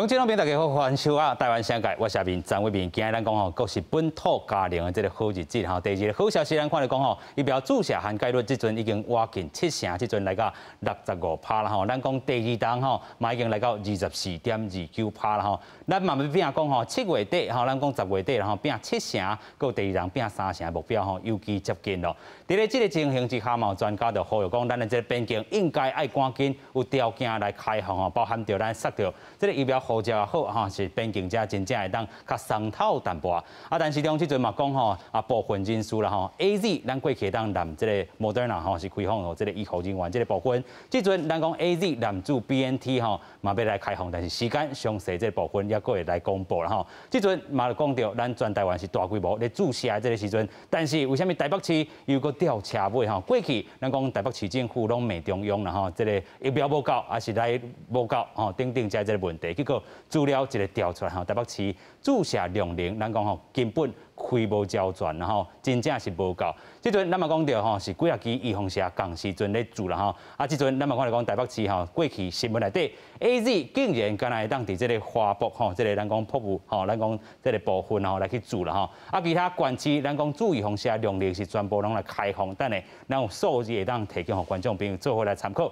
观众朋友大家好，欢迎收看台湾商界，我是阿明张伟明。今日咱讲吼，国是本土嘉陵的这个好日子吼。第二个好消息，咱看到讲吼，疫苗注射涵盖率这阵已经挖近70%，这阵来到65%啦吼。咱讲第二档吼，嘛已经来到24.29%啦吼。咱嘛要拼讲吼，7月底吼，咱讲10月底啦吼，拼70%，到第二档拼30%目标吼，尤其接近咯。伫咧这个情形之下嘛，专家就呼吁讲，咱的这个边境应该爱赶紧有条件来开放吼，包含着咱塞着这个疫苗护照也好哈，是边境者真正会当较松透淡薄啊。但是中即阵嘛讲吼，部分人士啦吼 ，AZ 咱过去当南这个 Moderna 吼是开放吼，这个医护人员这个部分，即阵咱讲 AZ 南驻 BNT 吼嘛要来开放，但是时间详细这个部分也搁会来公布啦吼。即阵嘛讲到咱全台湾是大规模咧注射这个时阵，但是为虾米台北市又搁吊车尾吼？过去咱讲台北市政府拢骂中央啦吼，这个疫苗无够，还是来无够吼，等等这个问题，结果资料一个调出来吼，台北市注射量能，咱讲吼根本开无交全，然后真正是无够。即阵咱嘛讲到吼，是几啊支预防社共时阵咧做啦吼，即阵咱嘛看到讲台北市吼，过去新闻内底 AZ 竟然敢若会当伫即个花博吼，即个咱讲瀑布吼，咱讲即个部分吼来去做啦吼，其他县市咱讲注预防社量能是全部拢来开放，等下咱有数字会当提供互观众朋友做伙来参考。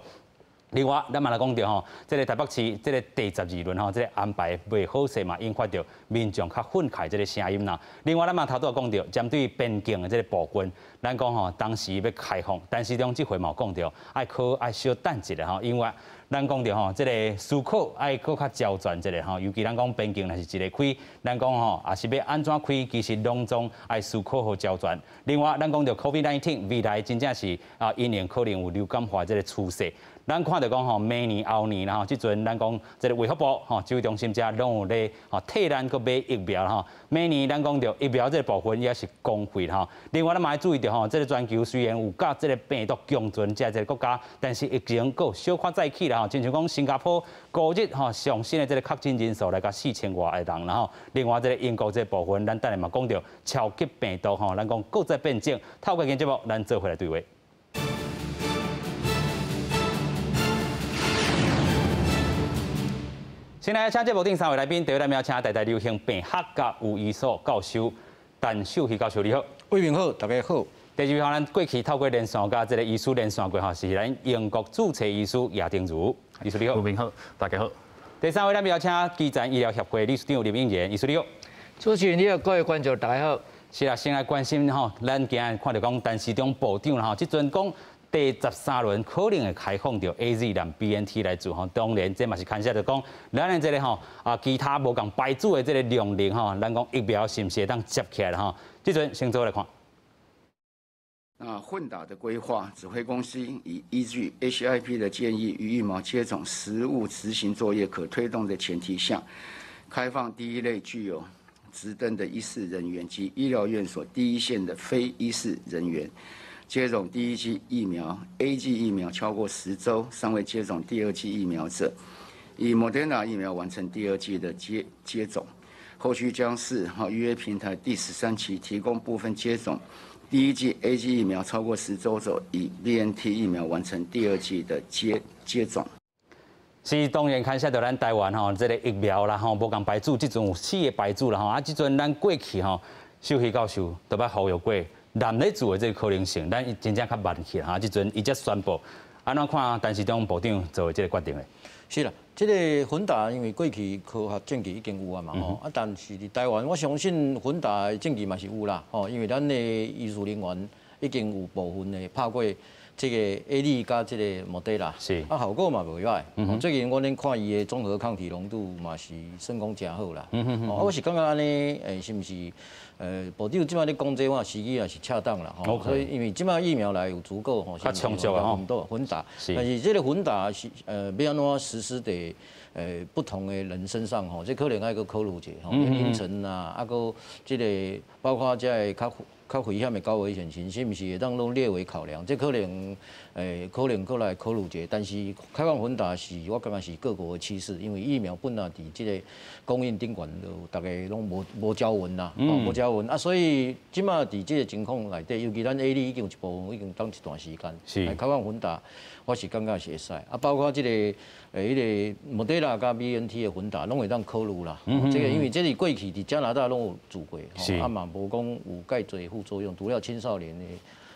另外，咱嘛来讲到吼，这个台北市这个第12轮吼，这个安排未好势嘛，引发到民众较愤慨这个声音啦。另外，咱嘛头拄讲到，针对边境的这个部分，咱讲吼，当时要开放，但是中即回嘛讲到，爱小等一下吼，因为咱讲到吼，这个思考爱搁较焦全一下吼，尤其咱讲边境若是一个开，咱讲吼，也是要安怎开，其实拢总爱思考好焦全。另外，咱讲到 COVID-19 未来真正是因应可能有流感化这个趋势。咱看到讲吼，明年后年啦吼，即阵咱讲这个卫福部吼，指挥中心遮拢有咧吼替咱搁买疫苗吼。明年咱讲到疫苗这个部分也是公费吼。另外咱嘛要注意到吼，这个全球虽然有甲这个病毒共存这个国家，但是疫情搁小可再起啦吼。亲像讲新加坡5日吼上新的这个确诊人数来到4000外个人啦吼。另外这个英国这个部分，咱等下嘛讲到超级病毒吼，咱讲搁再变种。透过今节目，咱做回来对话。先来请节目顶3位来宾，第一位来邀请台大流行病学甲有医所教授陈秀熙教授，你好。伟明好，大家好。第二位咱过去透过连线甲这个医师连线过吼，是咱英国注册医师叶定如，医师你好。伟明好，大家好。第三位咱邀请基层医疗协会理事长林英元，医师你好。主持人你好，各位观众大家好。是啦，先来关心吼，咱今日看到讲陈时中部长啦吼，即阵讲。第13轮可能会开放到 AZ 南 BNT 来做吼，当然这嘛是看下就讲，咱的这个吼其他无共牌子的这个量能吼，咱讲疫苗是不是会当接起来吼？这阵先做来看。混打的规划，指挥中心已依据 HIP 的建议与疫苗接种实务执行作业可推动的前提下，开放第一类具有执登的医事人员及医疗院所第一线的非医事人员。接种第一剂疫苗 A 剂疫苗超过10周尚未接种第二剂疫苗者，以 Moderna 疫苗完成第二剂的接种。后续将是预约平台第13期提供部分接种第一剂 A 剂疫苗超过10周者，以 BNT 疫苗完成第二剂的接种。是当然看下到咱台湾吼，这个疫苗啦吼，无共牌子，即阵有4个牌子啦吼，即阵咱过去吼，秀熙教授都捌呼吁过。南咧做的这个可能性，咱真正较慢去哈。即阵伊才宣布，安怎看陈时中部长做的这个决定咧？是啦，这个混打因为过去科学证据已经有啊嘛吼，但是伫台湾，我相信混打的证据嘛是有啦吼，因为咱的医术人员已经有部分的拍过这个 AZ 加这个Moderna，是效果嘛袂歹。最近我恁看伊的综合抗体浓度嘛是算讲真好啦。我是感觉安尼，是毋是？部长即摆咧讲这话时机也是恰当啦吼，所以因为即摆疫苗来有足够吼，较充足啊吼，混打，但是这个混打是要安怎实施在不同的人身上吼，这可能要个考虑者吼，年龄层啊，个这个包括这较危险的高危险群，是毋是会当拢列为考量？这可能可能过来考虑者，但是开放混打是我感觉是各国的趋势，因为疫苗本来伫这个供应顶管大概拢无交文啦，无交温啊，所以即马伫即个情况内底，尤其咱 A 已经有一部分已经当一段时间，是开放混打，我是感觉是会使啊，包括即个迄个莫德纳加 BNT 的混打，拢会当考虑啦。这个因为这是过去伫加拿大拢有做过，啊嘛无讲有介侪副作用，除了青少年的。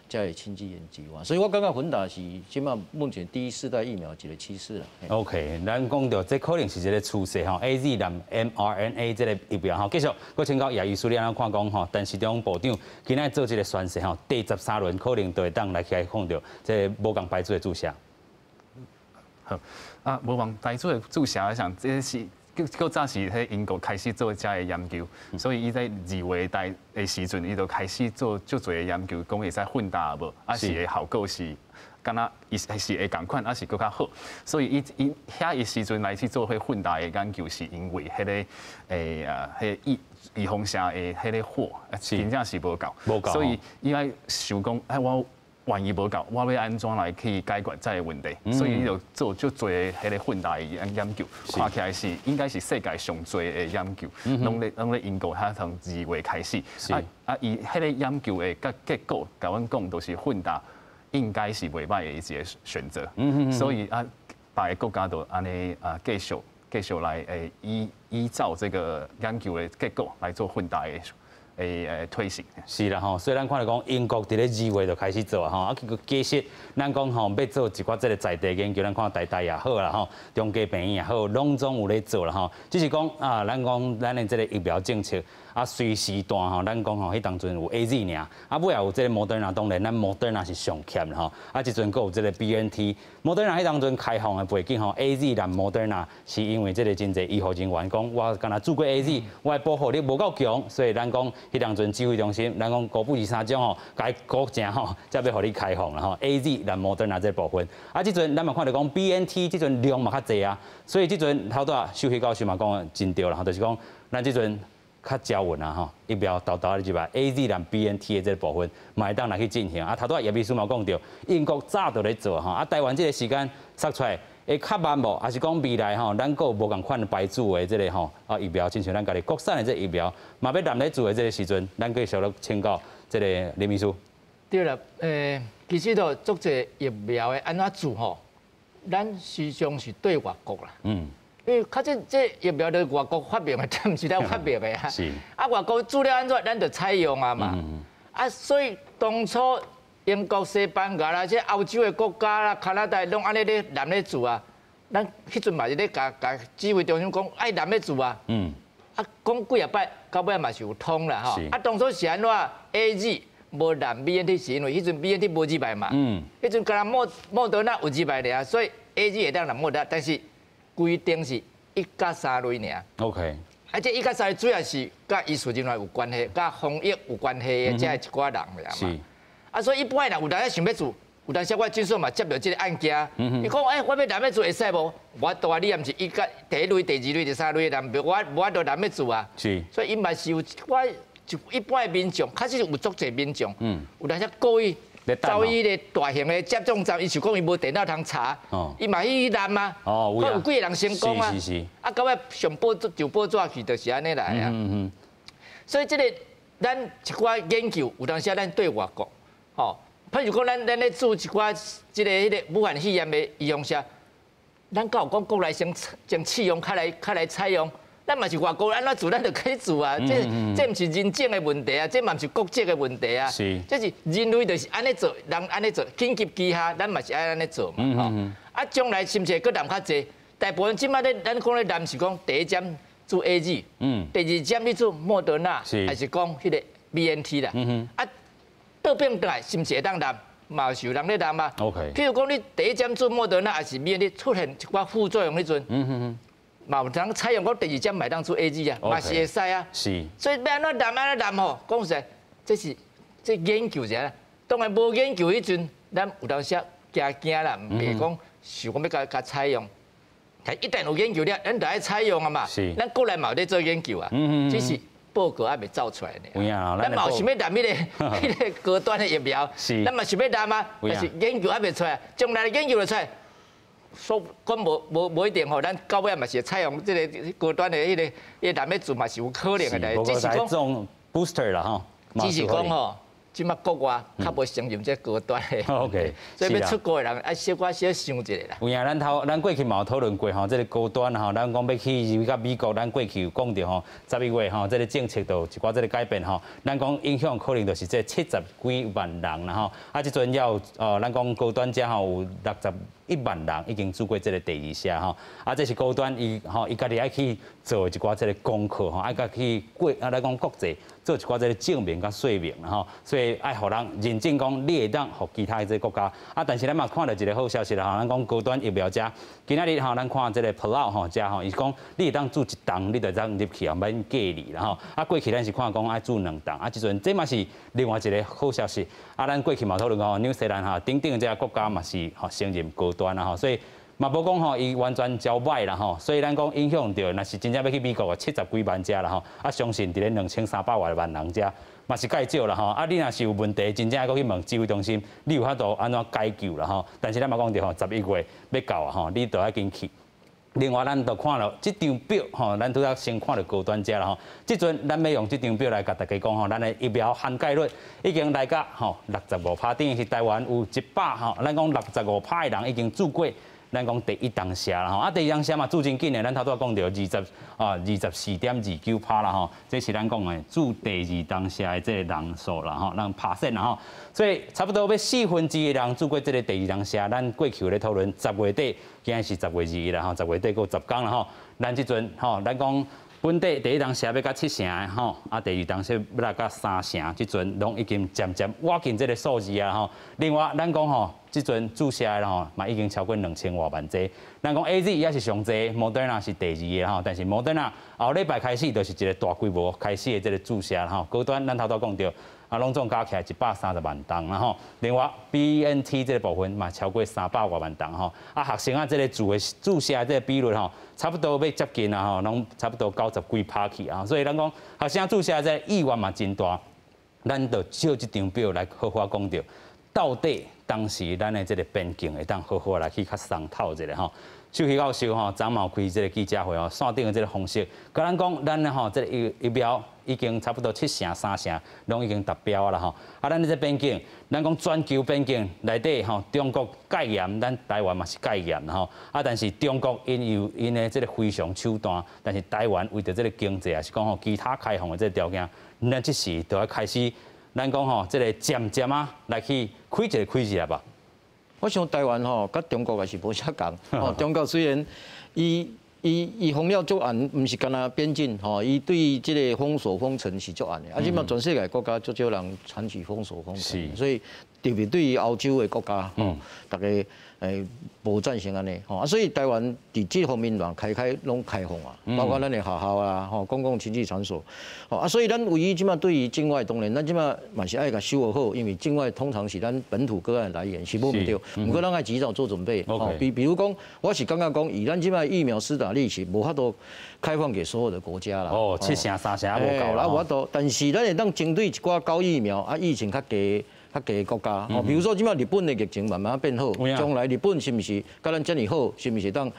才会亲自研究啊，所以我感觉混打是起码目前第一世代疫苗一个趋势啦。OK， 咱讲到这可能是一个趋势吼 ，AZ 含 mRNA 这个疫苗吼，继续我请教叶医师你安怎看讲吼，陈时中部长今仔做这个宣誓吼，第13轮可能就会当来起来看到这无共牌子的注射。好啊，无共牌子的注射，我想这是。够早是喺英国开始做这个研究，所以伊在2月代的时阵，伊就开始做足侪的研究，讲会使混打无，啊是的效果是，敢若伊是会共款，啊是更较好。所以伊遐个时阵来去做迄混打的研究，是因为迄个预防针的迄个货，真正是无够，所以伊爱想讲，我。万一无够，我要安怎来去解决这个问题？所以伊就做足多迄个混打的研究，看起来是应该是世界上多的研究，拢咧英国遐从2月开始。伊迄个研究的结果，甲阮讲都是混打应该是袂歹的一个选择。所以别个国家都安尼继续来依照这个研究的结果来做混打的。推行是啦吼，虽然看来讲英国伫咧2月就开始做啊吼，啊其实咱讲吼要做一寡即个在地研究，咱看台大也好啦吼，中嘉病院也好，拢总有咧做啦吼。只是讲咱讲咱的即个疫苗政策啊，随时段吼，咱讲吼迄当阵有 AZ 尔，啊尾也有即个莫德纳，当然咱莫德纳是上欠啦吼，啊即阵佫有即个 BNT， 莫德纳迄当阵开放的背景吼 ，AZ 含莫德纳是因为即个真侪医护人员讲，我敢若做过 AZ， 我的保护力无够强，所以咱讲。迄当阵指挥中心，咱讲高不是3种吼，该国家吼，才要互你开放啦吼。AZ 含莫德纳这部分，啊，即阵咱嘛看到讲 BNT 即阵量嘛较济啊，所以即阵头拄秀熙教授嘛讲真对啦，就是讲咱即阵较招稳啊吼，疫苗豆豆你知吧 ？AZ 含 BNT 的这部分，嘛会当来去进行啊。头拄叶秘书嘛讲到，英国早就咧做吼，啊，台湾这个时间塞出来。会较慢无，还是讲未来吼，咱个无共款牌子的这个吼疫苗，亲像咱家己国产的这疫苗，嘛要南来做的这个时阵，咱继续咧请教这个林秘书。对啦，其实都做这疫苗的安怎做吼，咱时常是对外国啦。因为较这疫苗都外国发明的，但毋是咱发明的啊。是。啊，外国资料安怎，咱就采用啊嘛。啊，所以当初。英国、西班牙啦，即欧洲的国家啦、加拿大拢安尼咧南咧做啊。咱迄阵嘛是咧甲指挥中心讲爱南咧做啊。啊，讲几啊摆，到尾嘛是有通啦吼。啊，当初是安怎 ？AZ 无南 BNT 是因为迄阵 BNT 无2百嘛。迄阵敢若莫德纳有2百尔，所以 AZ 会当南莫德，但是规定是1+3类尔。OK。啊，这1+3类主要是甲医术人员有关系，甲防疫有关系的，这一寡人嘛。啊，所以一般人有当时想要做，有当时我诊所嘛接到这个案件，伊讲我要南要做会使无？我都话你也毋是第1类、第2类、第3类的人，我都南要做啊。是。所以伊嘛是有一般的民众，确实有足侪民众，有当时故意走伊个大型的接种站，伊就讲伊无电脑通查，伊嘛去南嘛，可有几个人成功啊？啊，到尾上就报纸去，就是安尼来啊。所以这个咱一寡研究，有当时咱对外国。吼，譬如讲，咱咧做一寡即个迄个武汉肺炎的预防针，咱敢有讲国内先试用，较来采用，咱嘛是外国安怎做，咱就可以做啊。这毋是人种的问题啊，这嘛毋是国籍的问题啊。是，这是人类就是安尼做，人安尼做，紧急之下，咱嘛是爱安尼做嘛。吼，啊，将来是毋是佫南较济？大部分即摆咧，咱讲咧南是讲第一针做 AZ，第2针你做莫德纳，还是讲迄个 BNT 啦。啊。倒变倒来，是毋是会当南？嘛是有人咧南啊。OK。譬如讲，你第1针做莫德纳，还是免你出现一寡副作用迄阵，嘛有人采用讲第2针买当做 AZ 啊，嘛是会使啊。是。所以要安怎南安怎南吼，讲实在，这研究者，当然无研究迄阵，咱有当时惊啦，唔袂讲想讲要甲采用。但一旦有研究了，咱就爱采用啊嘛。是。咱国内嘛有咧做研究啊，只是。报告还未走出来呢，咱嘛有想要南迄个高端的疫苗，咱嘛想要南啊，但是研究还未出来，将来研究就出来，说讲无一定吼，咱到尾嘛是采用这个高端的迄个南要做嘛是有可能的，只是讲 booster 啦吼。只是讲吼，即马国外较无承认这高端的。OK， 所以要出国的人爱小可小想一下啦。有影，咱过去嘛有讨论过吼，这个高端吼，咱讲要去到美国，咱过去有讲到吼，11月吼，这个政策都有一寡这个改变吼，咱讲影响可能就是这70几万人啦吼，啊，即阵要咱讲高端遮吼有61万人已经做过这个第2下吼，啊，这是高端伊家己爱去做一寡这个功课吼，爱甲去咱讲国际做一寡这个证明甲说明啦吼，所以爱互人认证讲你会当互其他这个国家，啊，但是咱嘛看到一个好消息啦吼，咱讲高端疫苗遮，今仔日吼咱看这个 Pro 吼遮吼，伊讲你会当注1档，你就当入去啊，免隔离啦吼，啊，过去咱是看讲爱注2档，啊，即阵这嘛是另外一个好消息，啊，咱过去嘛讨论讲纽西兰哈，等等这个国家嘛是承认高端啦吼，所以嘛无讲吼，伊完全交歹啦吼，所以咱讲影响到，若是真正要去美国啊，70几万只啦吼，啊，相信伫咧2300万人遮嘛是介少啦吼，啊，你若是有问题，真正要去问指挥中心，你有法度安怎解救啦吼？但是咱嘛讲着吼，11月要到啊吼，你都要紧去。另外，咱就看了这张表吼，咱拄则先看到高端遮啦吼。即阵咱要用这张表来甲大家讲吼，咱的疫苗涵盖率已经来到吼65%，等于是台湾有100吼，咱讲65%的人已经做过。咱讲第1档下啦吼，啊第2档下嘛，做真紧的，咱头拄讲到24.29%啦吼，这是咱讲的做第2档下的这个人数啦吼，人%啦吼，所以差不多要1/4的人做过这个第2档下，咱过去咧讨论10月底，今仔是10月2日啦吼，10月底还有10天啦吼，咱即阵吼，咱讲。本地第1档社要到7成的吼，啊第2档社要来到3成，即阵拢已经渐渐挖进这个数字啊吼。另外，咱讲吼，即阵注射的吼，嘛已经超过2000多万剂。咱讲 AZ 也是上济，Moderna 是第2个吼，但是 Moderna 后礼拜开始就是一个大规模开始的这个注射吼。高端咱头拄讲到。啊，拢总加起来130万档啦吼。另外 BNT 这个部分嘛超过300多万档吼。啊，学生啊这个注射这个比率吼，差不多要接近啊吼，拢差不多90几%去啊。所以咱讲学生注射这意愿嘛真大，咱就照这张表来好好讲着，到底当时咱的这个边境会当好好来去较商讨一下吼。首席教授吼，昨嘛开这个记者会哦，线顶的这个方式，甲咱讲，咱吼这个疫苗已经差不多7成、3成，拢已经达标啦吼。啊，咱这边境，咱讲全球边境内底吼，中国戒严，咱台湾嘛是戒严吼。啊，但是中国因的这个非常手段，但是台湾为着这个经济，也是讲吼其他开放的这个条件，咱这时就要开始，咱讲吼这个渐渐啊来去开一下吧。我想台湾吼，甲中国也是无啥共。吼，中国虽然伊封了足严，毋是干那边境吼，伊对即个封锁封城是足严的。啊，即马全世界国家足少人采取封锁封城，所以特别对于欧洲的国家吼，大家无赞成安尼吼。啊，所以台湾伫即方面拢开放啊，包括咱的学校啊，吼，公共亲戚场所。吼啊，所以咱唯一即马对于境外当然，咱即马嘛是爱甲守好，因为境外通常是咱本土个案来源是无毋对，不过咱爱及早做准备。吼，比如讲，我是感觉讲，以咱即马疫苗施打率是无法度开放给所有的国家啦。哦，7成3成也无够啦。无法度，但是咱会当针对一寡高疫苗啊，疫情较低的国家，比如说即马日本的疫情慢慢变好，将来日本是毋是甲咱遮尔好，是毋是当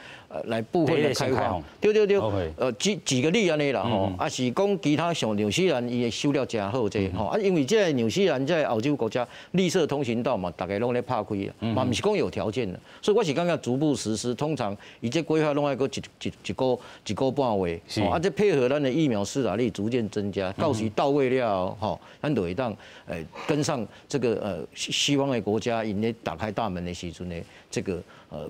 来部分的开放？对，举个例安尼啦吼，啊是讲其他像纽西兰伊会收了真好这吼，啊因为这纽西兰在欧洲国家绿色通行道嘛，大家拢咧拍开啊，嘛毋是讲有条件的，所以我是感觉逐步实施，通常伊这规划拢爱个一个半月，啊这配合咱的疫苗施打率逐渐增加，到时到位了吼，咱就会当跟上这个西方的国家，因咧打开大门的时阵呢，这个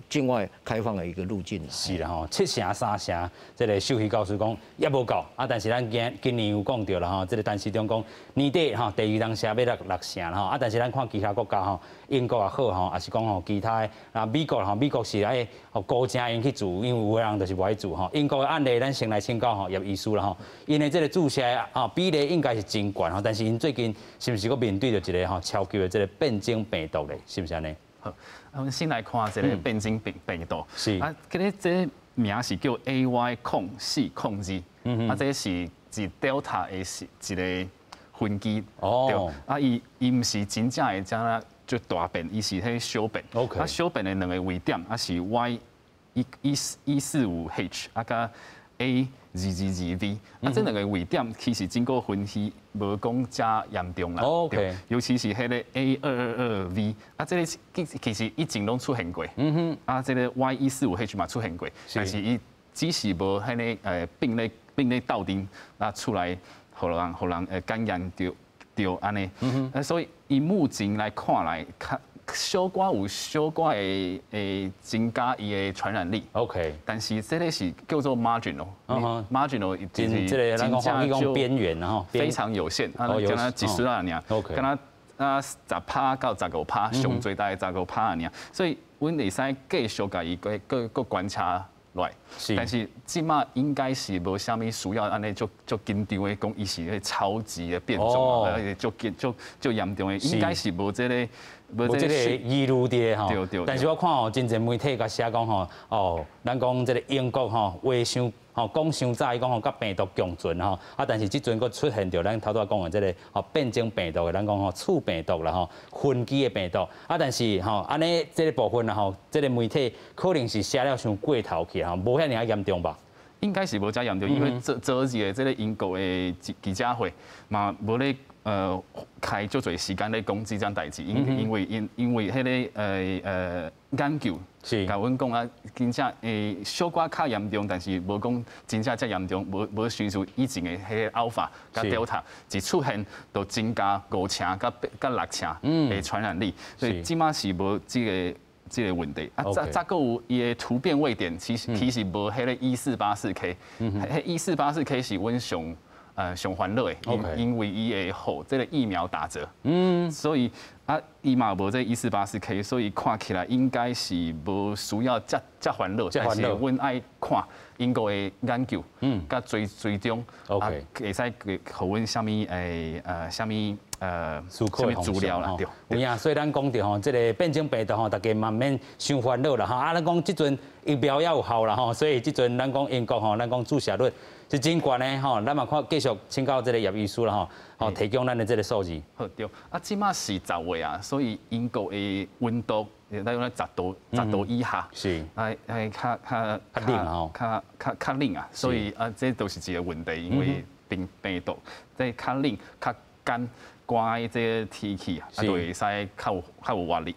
境外开放的一个路径。是啦吼，7成3成，这个首席教授讲也无够啊，但是咱今年有讲到啦吼，这个陈时中讲年底吼第2档社要6成啦吼，啊但是咱看其他国家吼，英国也好吼，也是讲吼其他啊美国吼，美国是爱高正因去做，因为有个人就是不爱做吼。英国的案例咱先来请教吼叶医师啦吼，因为这个注射啊比例应该是真悬吼，但是因最近是不是个面对着一个吼超级的这个变种病毒咧，是不是安尼？好，我们先来看这个变种病毒。是啊，这名是叫 AY0402，啊，这是 Delta 的一个分支。哦。啊，伊毋是真正的这样就大变，伊是迄小变。啊，小变的2个位点，啊是 Y145H， 啊甲 A222V，这两个位点其实经过分析，无讲遮严重啦。OK， 尤其是迄个 A222V，这个其实以前拢出现过。这个 Y145H 嘛出现过，但是伊只是无迄个病例斗阵出来，互人感染着安尼。所以以目前来看来，小可有小可会增加伊的传染力。OK， 但是这个是叫做 marginal，marginal 就是真正就边缘然后非常有限，就那几十万尔，跟他10%到15%，上最大15%尔，所以阮会使继续甲伊个观察来。但是即马应该是无啥物需要安尼足紧张的讲，伊是超级的变种，而且足严重的，应该是无这个。无这个疑虑的吼，但是我看吼，真侪媒体甲写讲吼，咱讲这个英国吼，话伤讲伤早，伊讲甲病毒共存吼，但是即阵佫出现着咱头拄讲的这个变种病毒的，咱讲次病毒啦分支的病毒，但是安尼这个部分啦这个媒体可能是写了伤过头去无遐尔严重吧？应该是无遮严重，因为昨日的这个英国的记者会嘛无咧。开足侪时间咧讲即件代志，因为迄个研究甲阮讲啊，真正小可较严重，但是无讲真正遮严重，无随住以前的迄个 Alpha 甲 Delta 一出现就增加5成甲6成的传染力，所以即马是无即个问题。再个有伊的突变位点，其实无迄个1484K， 迄1484K 是阮上欢乐的，因为伊会互这个疫苗打折，所以伊嘛无这1484K， 所以看起来应该是无需要遮欢乐，但是阮爱看英国的研究，甲追踪，会使互阮啥物啥物资料啦，对。有影，所以咱讲着吼，这个变种病毒吼，大家慢慢伤烦恼啦吼。咱讲即阵疫苗也有效啦吼，所以即阵咱讲英国吼，咱讲注射率是真悬的吼。咱嘛看继续请教这个叶医师啦吼，提供咱的这个数字。好对，即马是10月啊，所以英国的温度大约10度以下，是，较冷吼，较冷啊，所以这都是一个问题，因为病毒在较冷、较干。寒的这个天气啊，就会使较有活力。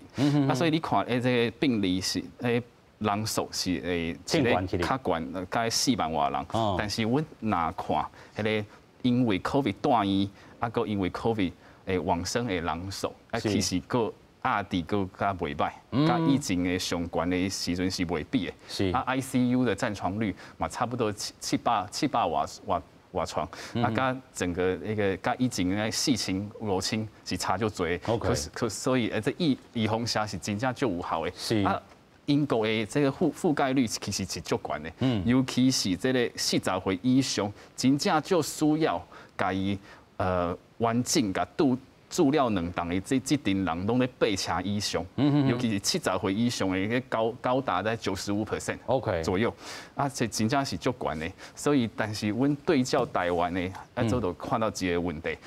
所以你看，这个病例是人数是较悬，大概4万多人。但是阮若看，迄个因为 COVID 断医，佮因为 COVID 往生的人数，其实佮压伫佮较袂歹，甲以前的上悬的时阵是袂比的。是ICU 的占床率嘛，差不多700瓦床，甲整个那个甲以前的4000、5000是差就多。所以这预防下是真正就有效的。是英国的这个覆盖率其实是足悬的，尤其是这个40岁以上，真正就需要甲伊完整甲治疗2档的这群人拢咧8成以上，尤其是70岁以上的高达在95% 左右，这真正是足悬的。所以，但是阮对照台湾的，做到看到一个问题。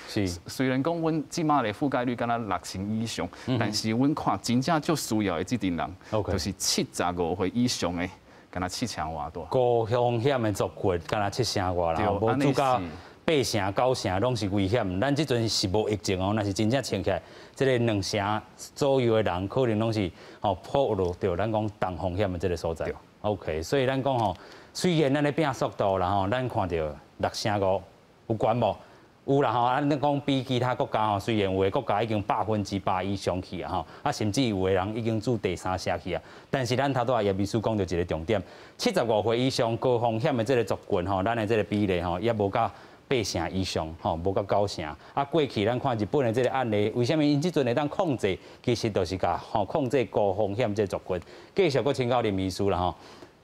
虽然讲阮即马的覆盖率敢若6000以上，但是阮看真正足需要的这群人，就是75岁以上的，敢若7成外多。高风险的族群，敢若7成外啦，无做到。8成9成拢是危险，咱即阵是无疫情哦，若是真正穿起来，即个2成左右的人，可能拢是暴露到咱讲重风险的即个所在。OK， 所以咱讲吼，虽然咱咧拼速度啦吼，咱看到6成5有悬无？有啦吼，咱讲比其他国家吼，虽然有的国家已经100%以上去啊吼，甚至有的人已经做第3社去啊，但是咱头拄啊叶秘书讲到一个重点，75岁以上高风险的即个族群吼，咱的即个比例吼，也无到8成以上，无到9成。过去咱看日本的这个案例，为什么因即阵会当控制？其实就是甲控制高风险这族群。继续搁请教林医师啦吼，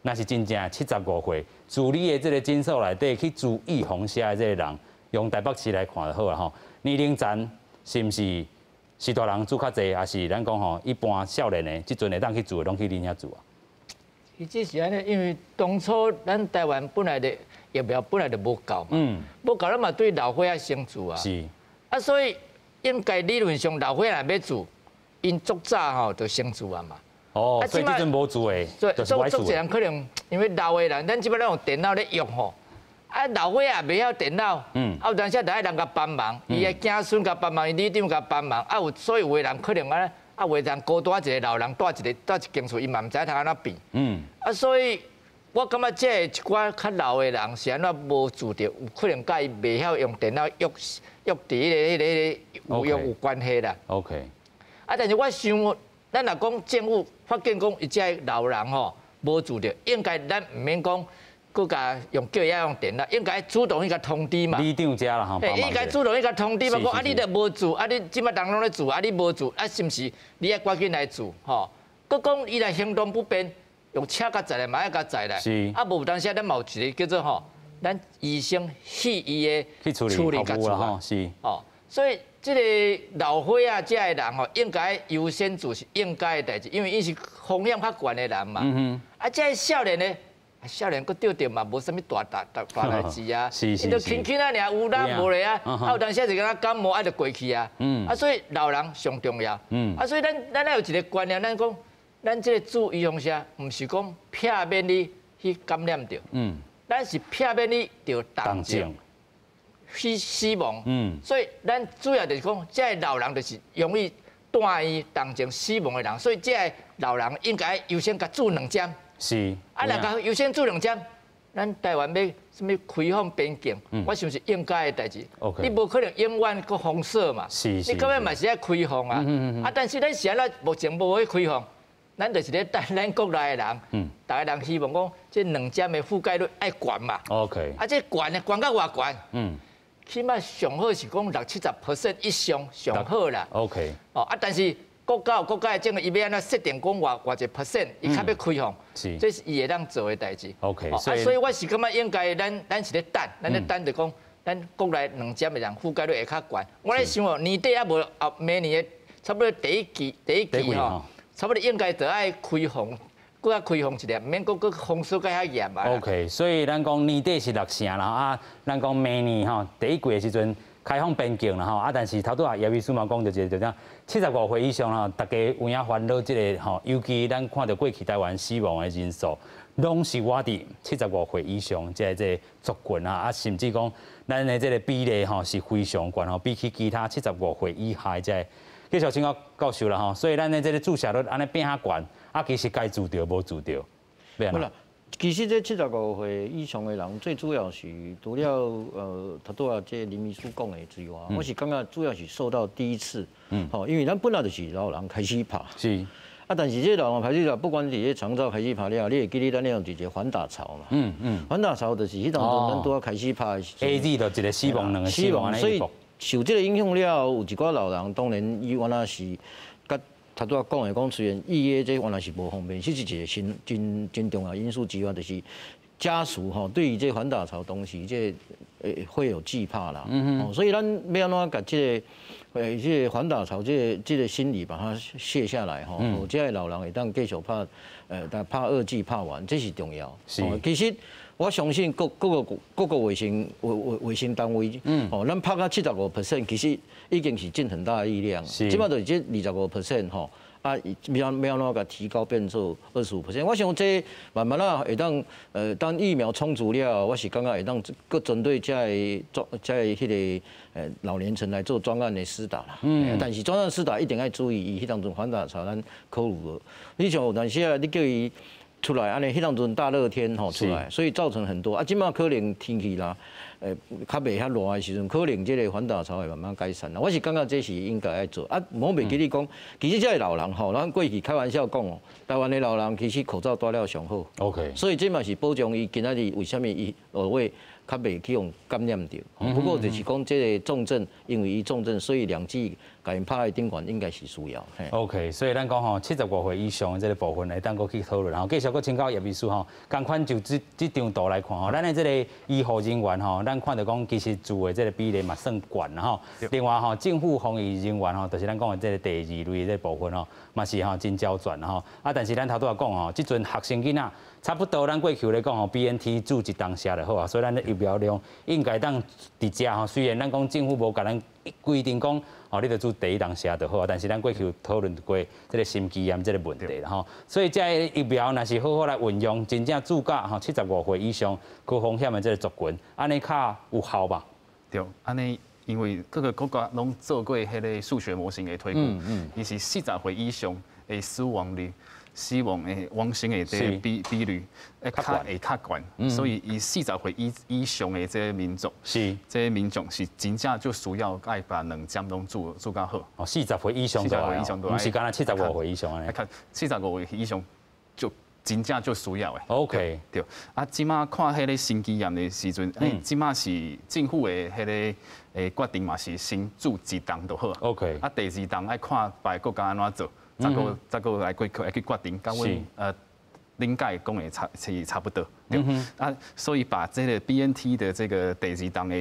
那是真正75岁，自你的这个诊所内底去做预防下的这个人，用台北市来看就好啦吼。年龄层是毋是大人做较济，还是咱讲一般少年的，即阵会当去做，拢去恁遐做啊？伊这是安尼，因为当初咱台湾本来的疫苗本来就无够嘛，无够咱嘛对老岁仔先做啊。是。所以应该理论上老岁仔若要做，因足早吼就先做啊嘛。所以即阵无做诶，就是歪做。所以人可能因为老的人，咱即摆咱用电脑咧用吼，啊，老伙仔袂晓电脑，有当时就爱人甲帮忙，伊个子孙甲帮忙，伊里长甲帮忙，所以有的人可能有的人孤单一个老人住一间厝，伊嘛毋知通安怎变，所以我感觉这一寡较老的人是安怎无自着，有可能甲伊袂晓用电脑约伫迄个有关系啦。OK。但是我想，咱若讲政府发现讲伊这老人吼无自着，应该咱毋免讲。佮甲叫伊用电脑，应该主动去甲通知嘛。里长家啦，吼，应该主动去甲通知嘛。讲你都无住，你即摆人拢咧住，你无住，是毋是？你爱赶紧来住，吼。佮讲伊来行动不便，用车甲载来，嘛要甲载来。是。无当时咱有一个叫做吼，咱医生去伊的处理甲住啊。是。哦，所以即个老伙仔这的人吼，应该优先做是应该的代志，因为伊是风险较悬的人嘛。这少年呢？少年佫钓着嘛，无啥物大代志啊，伊就轻轻啊尔，有啦无咧啊，有当时就敢若感冒，就过去啊。所以老人上重要。所以咱有一个观念，咱讲，咱即个注意方式，毋是讲避免你去感染着，咱是避免你着重症去死亡。所以咱主要就是讲，这老人就是容易带伊重症死亡的人，所以这老人应该优先甲注2针。是，若甲优先注2针，咱台湾要什么开放边境，我想是应该的代志。你无可能永远搁封锁嘛，你根本嘛是爱开放啊。但是咱现在目前无去开放，咱就是咧等咱国内的人，大家人希望讲这2针的覆盖率爱悬嘛。OK。这悬的悬到偌悬？起码上好是讲60-70% 以上上好啦。OK。但是。国家的政策，伊要安怎设定讲偌一 percent， 伊较要开放，这是伊会当做的代志。OK， 所以我是感觉应该咱是咧等，咱咧等就讲，咱国内2针的人覆盖率会较悬。我咧想哦，年底也无明年的差不多第一季吼，差不多应该就爱开放，搁较开放一点，免搁封锁较严嘛。OK， 所以咱讲年底是6成啦，咱讲明年吼第一季的时阵。开放边境啦吼，但是头拄啊叶秘书嘛讲着一个，就讲75岁以上大家有影烦恼这个吼，尤其咱看到过去台湾死亡的人数，拢是我伫75岁以上，这个族群甚至讲咱的这个比例吼是非常悬吼，比起其他75岁以下这继续请教授啦吼，所以咱的这个注射率安尼变较悬，其实该注着无注着，变啦。其实这75岁以上的人，最主要是除了头拄啊，这林秘书讲的之外，我是感觉主要是受到第一次，因为咱本来就是老人开始拍，是，但是这老人开始拍，不管伫个长照开始拍了，你会记得咱那样一个反打潮嘛，反打潮就是迄当中咱拄啊开始拍，AZ 就一个死亡2个死亡，所以受这个影响了，有一寡老人当然伊原来是。他拄仔讲的讲，虽然预约这原来是无方便，其实一个真重要因素之外，就是家属吼对于这反打潮东西，这会有惧怕啦。所以咱要安怎甲这个反打潮这个心理把它卸下来吼，这个老人会当继续拍拍2剂拍完，这是重要。其实我相信各个卫生单位，咱拍到75%，其实已经是尽很大的力量。即摆就是这25%吼，要安怎甲提高变做25%？我想这慢慢会当当疫苗充足了，我是感觉会当各针对这迄个老年层来做专案的施打啦。但是专案施打一定要注意，伊迄当阵反打潮咱考虑无。你像有当时你叫伊。出来，安尼迄当阵大热天吼出来，所以造成很多。即马可能天气啦，较袂遐热的时阵，可能这个反打潮会慢慢改善啦。我是感觉这是应该要做。我袂记你讲，其实这个老人吼，咱过去开玩笑讲哦，台湾的老人其实口罩戴了上好。OK。所以这嘛是保障伊今仔日为什么伊会较袂去用感染到。不过就是讲这个重症，因为伊重症，所以2剂甲因拍的顶管应该是需要。OK， 所以咱讲吼，70多岁以上的这个部分来当过去讨论，然后继续搁请教叶秘书吼，同款就这张图来看吼，咱的这个医护人员吼，咱看到讲其实住的这个比例嘛算悬啦吼。另外吼，政府防疫人员吼，就是咱讲的这个第2类这部分吼，嘛是吼真焦卷吼。但是咱头拄仔讲吼，即阵学生囡仔差不多咱过去咧讲吼 ，BNT 注一当下就好啊，所以咱的疫苗量应该当伫遮吼。虽然咱讲政府无甲咱规定讲，哦，你得注第一当下就好啊，但是咱过去讨论过这个心肌炎这个问题啦吼。所以这疫苗若是好好来运用，真正注甲吼75岁以上高风险的这个族群，安尼较有效吧？对，安尼。因为各个国家拢做过迄个数学模型的推估，伊是40岁以上的死亡率、亡生的这个比率会较悬，所以伊40岁以上的这个民众，是真正就需要爱把2针拢做较好。哦，40岁以上都，唔是干那75岁以上安尼。75岁以上就。真正就需要的。OK， 对。啊，即马看迄个心肌炎的时阵，即马是政府的迄个决定嘛，是先注1档就好。OK。啊，第2档爱看别国家安怎做，再个来去决定，跟阮恁介讲的差不多。对。啊，所以把这个 BNT 的这个第2档的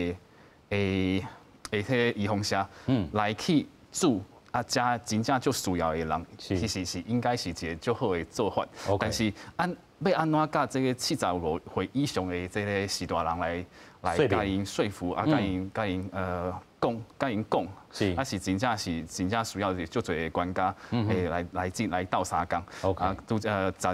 迄个预防针，来去注。啊，加真正就需要的人，其实是应该是一个较好的做法。但是要安怎甲这个75岁以上的这个时大人来甲因说服啊，甲因讲，是真正需要就侪专家来斗相共。啊，昨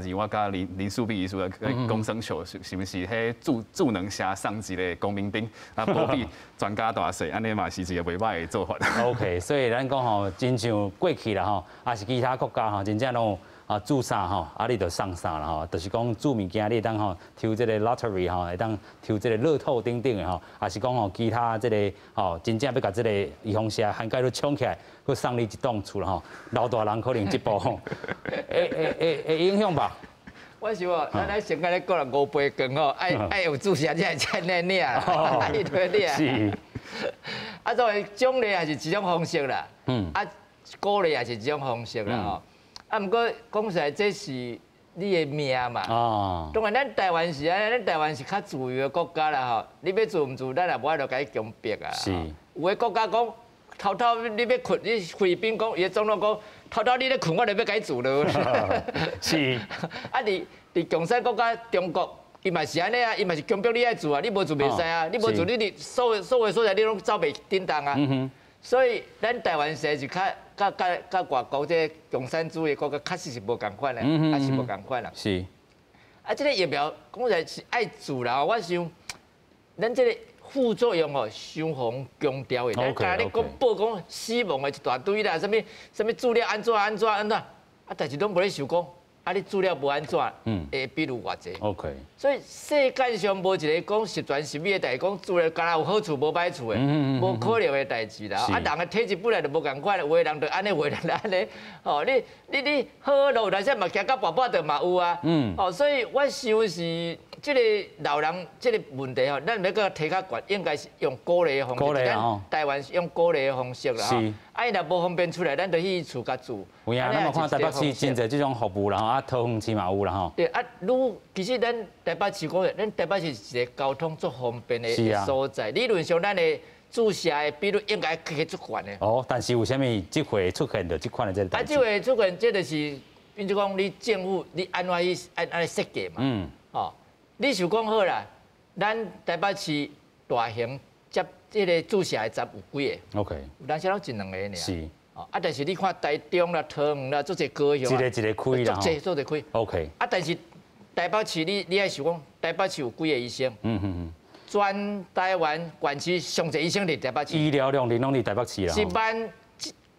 日我甲林淑碧医师公生球是不是迄助能下上级的公民兵啊？保庇专家大细，安尼嘛是一个袂歹的做法。OK， 所以咱讲吼，真像过去啦吼，也是其他国家吼，真正拢。啊，注啥吼，啊你就送啥啦吼，就是讲注物件你当吼抽这个 lottery 吼，会当抽这个乐透等等的吼，也是讲吼其他这个吼真正要甲这个预防针涵盖都冲起来，去送你一栋厝啦吼，老大人可能这步吼，会影响吧？我想哦，咱先甲咧讲了5杯羹吼，爱有注射才会真诶领啦，爱一堆领。是。啊，作为奖励也是一种方式啦，啊鼓励也是一种方式啦吼。啊，毋过讲实在，这是你的命嘛。哦。当然，咱台湾是安尼，咱台湾是较自由的国家啦吼。你要做毋做，咱也无爱就甲伊强迫啊。是。有的国家讲，偷偷你要困，你菲律宾讲，伊的总统讲，偷偷你咧困，我就要甲伊做咯。是。啊，伫共产国家中国，伊嘛是安尼啊，伊嘛是强迫你爱做啊，你无做袂使啊，你无做你伫所有所在你拢走袂叮当啊。所以咱台湾是较。甲外国这共产主义国家确实是无共款的，还是无共款啦。是。啊，这个疫苗讲起来是爱做啦，我想，咱这个副作用哦，伤防强调的。咱刚才讲报讲死亡的一大堆啦，什么治疗安怎，啊，但是拢无咧想讲。啊，你资料无安怎？会比如偌济 ？OK。所以世界上无一个讲十全十美的代志，讲资料敢若有好处无歹处的，无可能的代志啦。啊，人的体质本来就无共款，有的人就安尼，有的人就安尼。哦，你好路，但是嘛行到跋就嘛有啊。哦，所以我想是这个老人这个问题吼，咱要搁提较悬，应该是用鼓励的方式。咱台湾是用鼓励的方式啦。是。啊，伊若无方便出来，咱就去厝甲住。有影，咱嘛看台北市真侪这种服务啦吼，啊，桃园市嘛有啦吼。对啊，其实咱台北市讲，咱台北市是一个交通足方便的所在。理论上，咱的注射的比率应该可以足悬的。哦，但是为什么这回出现着这款的这个？啊，这回出现这就是，比如讲你政府你安怎去安设计嘛？哦，你想讲好啦，咱台北市大型接这个注射的站有几个 ？OK， 有当时拢1、2个尔。是。啊，但是你看台中啦、桃园啦，做一个高雄，一个开啦，做一个开。OK。啊，但是台北市你爱想讲，台北市有几个医生？全台湾县市上侪医生伫台北市。医疗量拢伫台北市啦。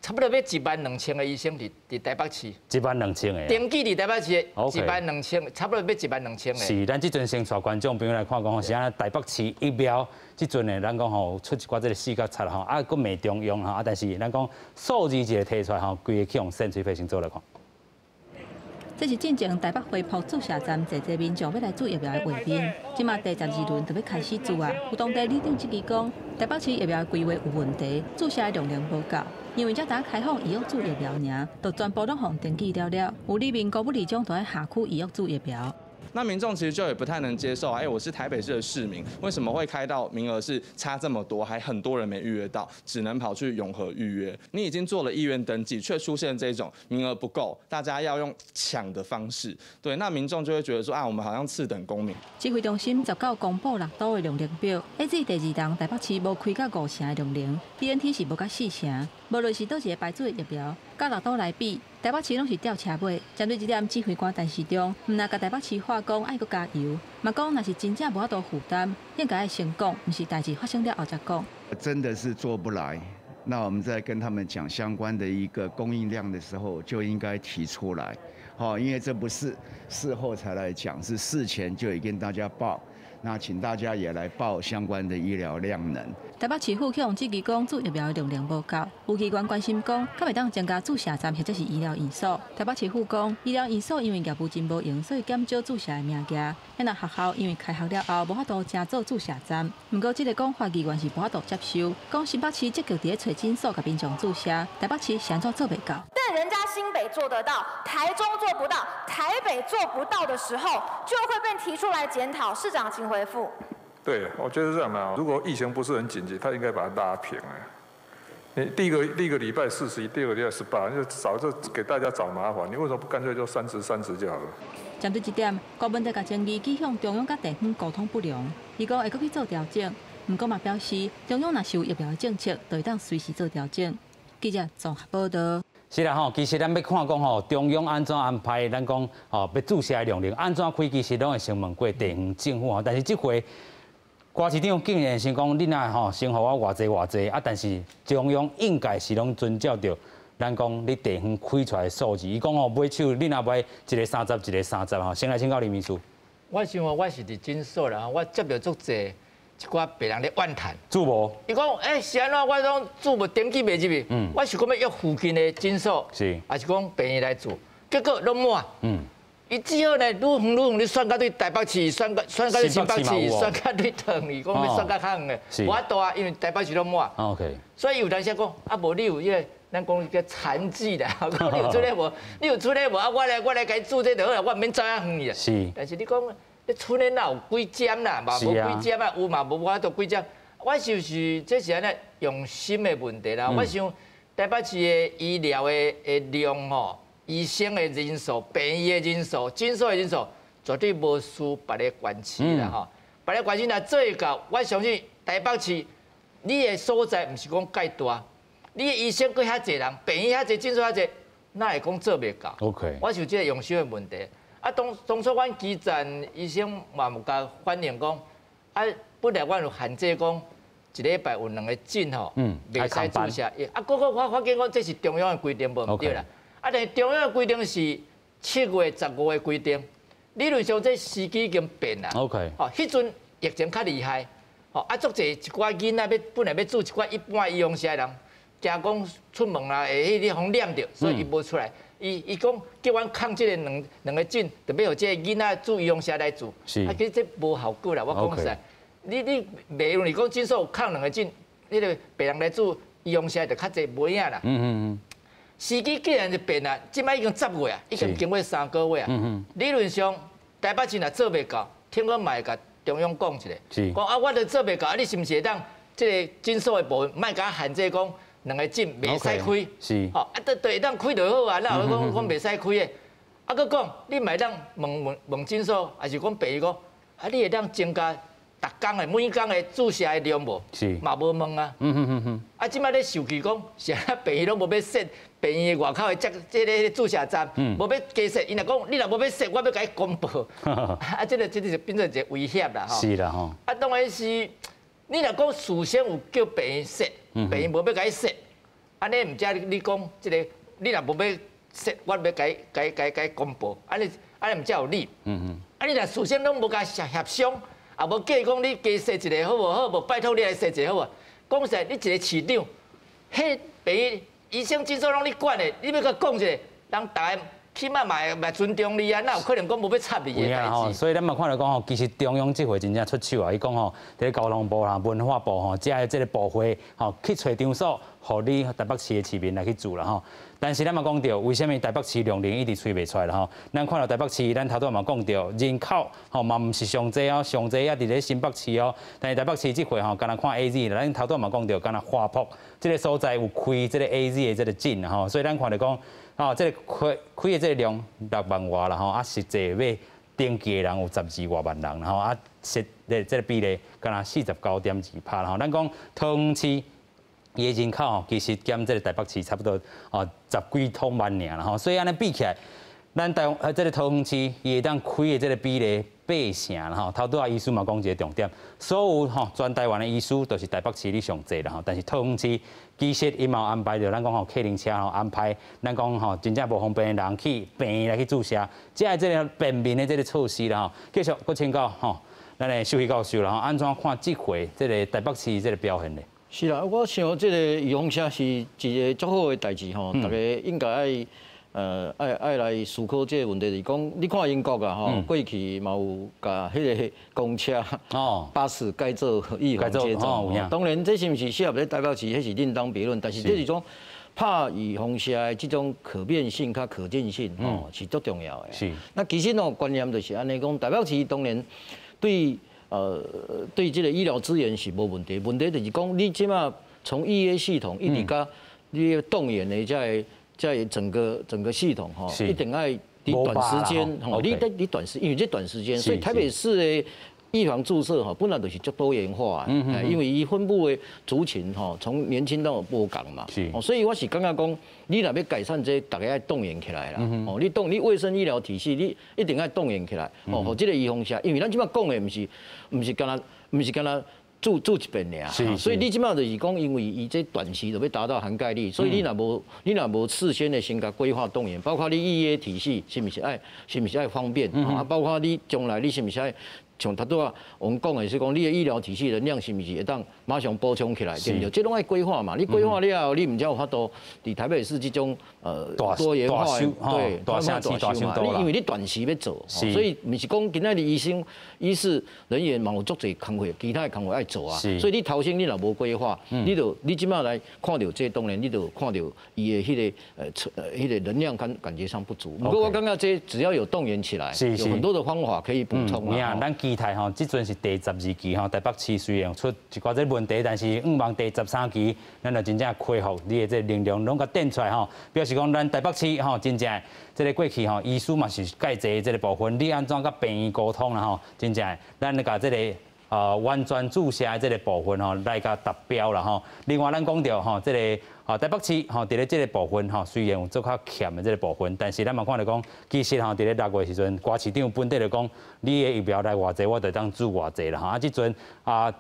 差不多要12000个医生伫台北市。12000个。登记伫台北市12000，差不多要12000个。是，咱即阵先带观众朋友来看讲，是安台北市疫苗。即阵呢，咱讲吼出一寡这个4甲7吼，啊，佫未中用吼，啊，但是咱讲数字一个提出来吼，规个去用先催飞先做来看。这是进前台北恢复注射站，侪侪民众要来注疫苗的画面。即马第12轮就要开始注啊。有当地里长之期讲，台北市疫苗规划有问题，注射的容量无够，因为才打开放医药注疫苗尔，就全部拢互登记了。有里面高不里长在辖区医药注疫苗。那民众其实就也不太能接受，我是台北市的市民，为什么会开到名额是差这么多，还很多人没预约到，只能跑去永和预约？你已经做了意愿登记，却出现这种名额不够，大家要用抢的方式，对，那民众就会觉得说我们好像次等公民。指挥中心19公布6都的容量表 ，A 至第2档台北市无开到5成的容量 ，BNT 是无到4成，无论是倒一个排队的疫苗，甲6都来比，台北市拢是吊车尾。针对这点，指挥官陈时中唔但甲台北市化工爱阁加油，嘛讲若是真正无法度负担，应该先讲，唔是代志发生了后才讲。真的是做不来。那我们在跟他们讲相关的一个供应量的时候，就应该提出来，因为这不是事后才来讲，是事前就已经大家报。那请大家也来报相关的医疗量能。台北市府向指挥讲注疫苗的容量无够，有机关关心讲，可袂当增加注射站或者是医疗院所。台北市府讲，医疗院所因为业务真无用，所以减少注射的名额。那学校因为开学了后无法度加做注射站，不过这个讲法机关是无法度接受。讲新北市积极伫找诊所甲民众注射，台北市是安怎做袂到？但人家新北做得到，台中做不到，台北做不到的时候，就会被提出来检讨。市长请回复。对，我觉得是这样的。如果疫情不是很紧急，他应该把它拉平。你第一个礼拜41，第二个礼拜18，就给大家找麻烦。你为什么不干脆就30就好了？针对这点，高文哲甲争议寄向中央甲地方沟通不良，伊讲会搁去做调整，不过嘛表示中央若是有疫苗的政策，就会当随时做调整。记者综合报道。是啦其实咱要看讲中央安怎安排，咱讲要注射的量能安怎开，其实拢会先问过地方政府但是这回郭市长竟然先讲，你若先互我偌济但是中央应该是拢遵照着咱讲你地方开出来的数字。伊讲买手你若买一个30，一个30先来请教林秘书。我想我是伫诊所啦，我接到足济一寡病人咧怨叹，住无？伊讲是安怎我拢住无登记袂入去，我想讲要约附近的诊所，是，还是讲病院来住，结果拢满。伊只好呢，愈远你选到对台北市，选到新北市，选到对桃园，讲要选到较远的，无法度啊，因为台北市拢满。OK。所以有当时讲无你有迄个，咱讲叫残疾的，讲你有出来无？你有出来无？我来甲伊住这就好啦，我免走遐远啊。是。但是你讲，你厝内哪有几针啦？嘛无几针啊，有嘛无法度几针。我就是这是安尼用心的问题啦。我想台北市的医疗的量吼。医生的人数、病院的人数、诊所的人数，绝对无输别个县市啦吼。别个县市若做会到，我相信台北市你的所在毋是讲介大，你的医生佫遐侪人，病院遐侪，诊所遐侪，哪会讲做袂到 ？OK。我想这个用心的问题。当初阮基层医生嘛有甲反映讲，本来阮有限制讲一礼拜有2个诊吼，袂使注射。我发现讲这是中央的规定，无毋对啦。但是中央的规定是7月、15月规定，理论上这时机已经变啦。OK。迄阵疫情較厲害，足濟一寡囡仔本來要住一寡一般醫用車的人，驚講出門啦，會迄啲念着，所以伊無出來。伊講叫阮抗這個兩個診，就要讓這個囡仔住醫用車來住。其實這無效果啦，我講實在。你袂用你講診所抗2個診，迄個病人來住醫用車就較濟無影啦。時機既然就變啦，即擺已經10月啊，已經經過3個月啊。理論上台北市若做袂到，聽講嘛會甲中央講一下，講我著做袂到，你是毋是會當即個診所的部分，莫甲限制講2個診袂使開，是，都會當開就好啊。哪有講袂使開的？佫講你咪當問診所，還是講病院講，你會當增加逐工的每工的注射的量無？是，嘛無問啊。即擺咧受氣講，是啊，病院攏無要設。病院外口的即個注射站，無要加設，伊若講你若無要設，我要甲伊公布，這個就變成一個威脅啦，吼。是啦，吼。當然是你若講事先有叫病院設，病院無要甲伊設，安尼毋知你講即個，你若無要設，我要甲伊公布，安尼毋才有理。你若事先攏無甲協商，也無叫伊講你加設一個好無好，無拜託你來設一個好啊。講實在，你一個市長，迄病院。醫生診所攏你管的，你要甲講一下，人大家起码嘛尊重你啊，哪有可能讲无要插你的代志？所以咱嘛看到讲吼，其实中央这回真正出手啊！伊讲吼，伫交通部啦、文化部吼，加这个部会吼去找场所，互你台北市的市民来去住啦吼。但是咱嘛讲到，为什么台北市量能一直吹袂出来啦吼？咱看到台北市，咱头拄嘛讲到人口吼嘛毋是上济哦，上济也伫咧新北市哦。但是台北市这回吼，敢若看 AZ， 咱头拄嘛讲到，敢若花博这个所在有开这个 AZ 的这个诊吼，所以咱看到讲，这个开的这个量6万外啦吼，啊实际要登记的人有12外万人，然后啊实这个比例敢若49.2%啦吼。咱讲桃园市。伊的人口吼，其实减这个台北市差不多10几多万尔啦吼，所以安尼比起来，咱这个桃园市伊会当开的这个比例8成啦吼。头拄啊医师嘛讲一个重点，所有吼全台湾的医师都是台北市里上济啦吼，但是桃园市其实伊嘛有安排着咱讲吼客灵车吼安排，咱讲吼真正无方便的人去病院来去注射，即个这个便民的这个措施啦吼。继续搁请教吼，咱的秀熙教授啦吼，安怎看这回这个台北市这个表现呢？是啦，我想这个预防车是一个足好的代志吼，大家应该爱来思考这个问题。是讲，你看英国啊吼，过去嘛有甲迄个公车、巴士改做预防接种。当然，这是毋是适合在台北市，迄是另当别论。但是这是种拍预防车的这种可变性、较可见性吼，是足重要的。是。那其实哦，观念就是安尼讲，台北市当然对。对这个医疗资源是无问题，问题就是讲你即马从预约系统一直到你动员的在整个系统吼，一定要你短时间吼，你短时，因为这短时间，所以台北市的预防注射吼，本来就是足多元化的，因为伊分布的族群吼，从年轻到无共嘛，所以我是感觉讲，你若要改善这，大家要动员起来啦，哦，你卫生医疗体系，你一定要动员起来，哦，和这个预防车，因为咱即马讲的毋是干那住一遍尔，所以你即马就是讲，因为伊这短期就要达到涵盖率，所以你若无事先的先甲规划动员，包括你预约体系是毋是爱方便啊，包括你将来你是毋是爱。像头拄啊，我们讲的是讲，你的医疗体系能量是毋是会当马上补充起来，对不对？这拢爱规划嘛，你规划了后，你毋才有法度伫台北市这种多元化的对大修嘛。因为你短期要做，所以毋是讲今仔日医事人员嘛有足侪工作，其他的工作爱做啊。所以你头先你若无规划，你即马来看到这，当然你就看到伊的迄个能量感觉上不足。不过我感觉这只要有动员起来，有很多的方法可以补充啊。期待吼，即阵是第12期吼，台北市虽然出一寡这问题，但是望第13期，咱就真正恢复你的这能量拢甲点出来吼，表示讲咱台北市吼，真正这个过去吼，医师嘛是介济这个部分，你安怎甲病院沟通啦吼，真正咱甲这个完全注射这个部分吼，来甲达标啦吼。另外咱讲到吼，这个。台北市吼，伫咧这个部分吼，虽然有做较欠的这个部分，但是咱嘛看到讲，其实吼，伫咧6月时阵，瓜市长本地就讲，你的疫苗来偌济，我就当注偌济啦吼。即阵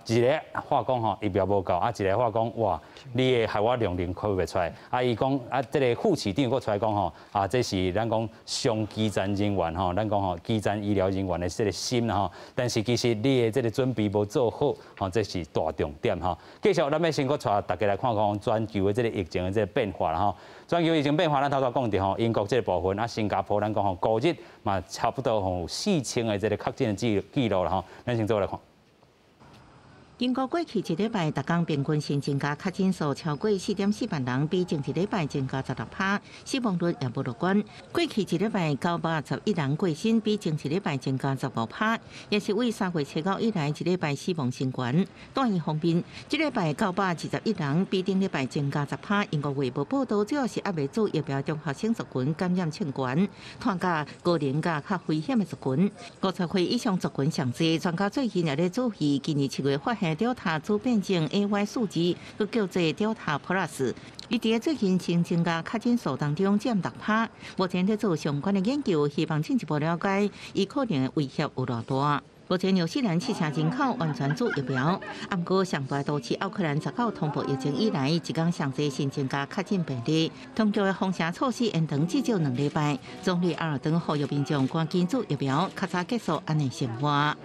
一个话讲吼，疫苗无够，一个话讲哇，你的害我量能开袂出来。伊讲这个副市长佫出来讲吼，这是咱讲上基层人员吼，咱讲吼基层医疗人员的这个心啦吼。但是其实你的这个准备无做好，吼，这是大重点吼。继续，咱要先佫带大家来看看全球的这个。疫情的这个变化啦吼，全球疫情变化，咱头先讲到吼，英国这个部分，新加坡咱讲吼，5日嘛差不多吼4000的这个确诊的记录啦吼，咱先做来看。英国过去一礼拜，逐天平均新增加确诊数超过4.4万人，比前一礼拜增加16%，死亡率也无乐观。过去一礼拜911人过身，比前一礼拜增加15%，也是为3月7号以来一礼拜死亡新高。单一方面，这礼拜921人，比顶礼拜增加10%。英国卫报报道，主要是还未做疫苗中学生族群感染性悬，传甲高龄甲较危险的族群。50岁以上族群上济，专家最近也咧注意，今年7月发现Delta 主变种 AY 数字，佮叫做 Delta Plus， 伊伫最近新增加确诊数当中占6%。目前在做相关的研究，希望进一步了解伊可能的威胁有偌大。目前纽西兰7成人口完全做疫苗，不过上大都市奥克兰19通报疫情以来，一天上济新增加确诊病例。当局的封城措施延长至少2礼拜。总理阿尔登呼吁民众赶紧做疫苗，较早结束安尼生活。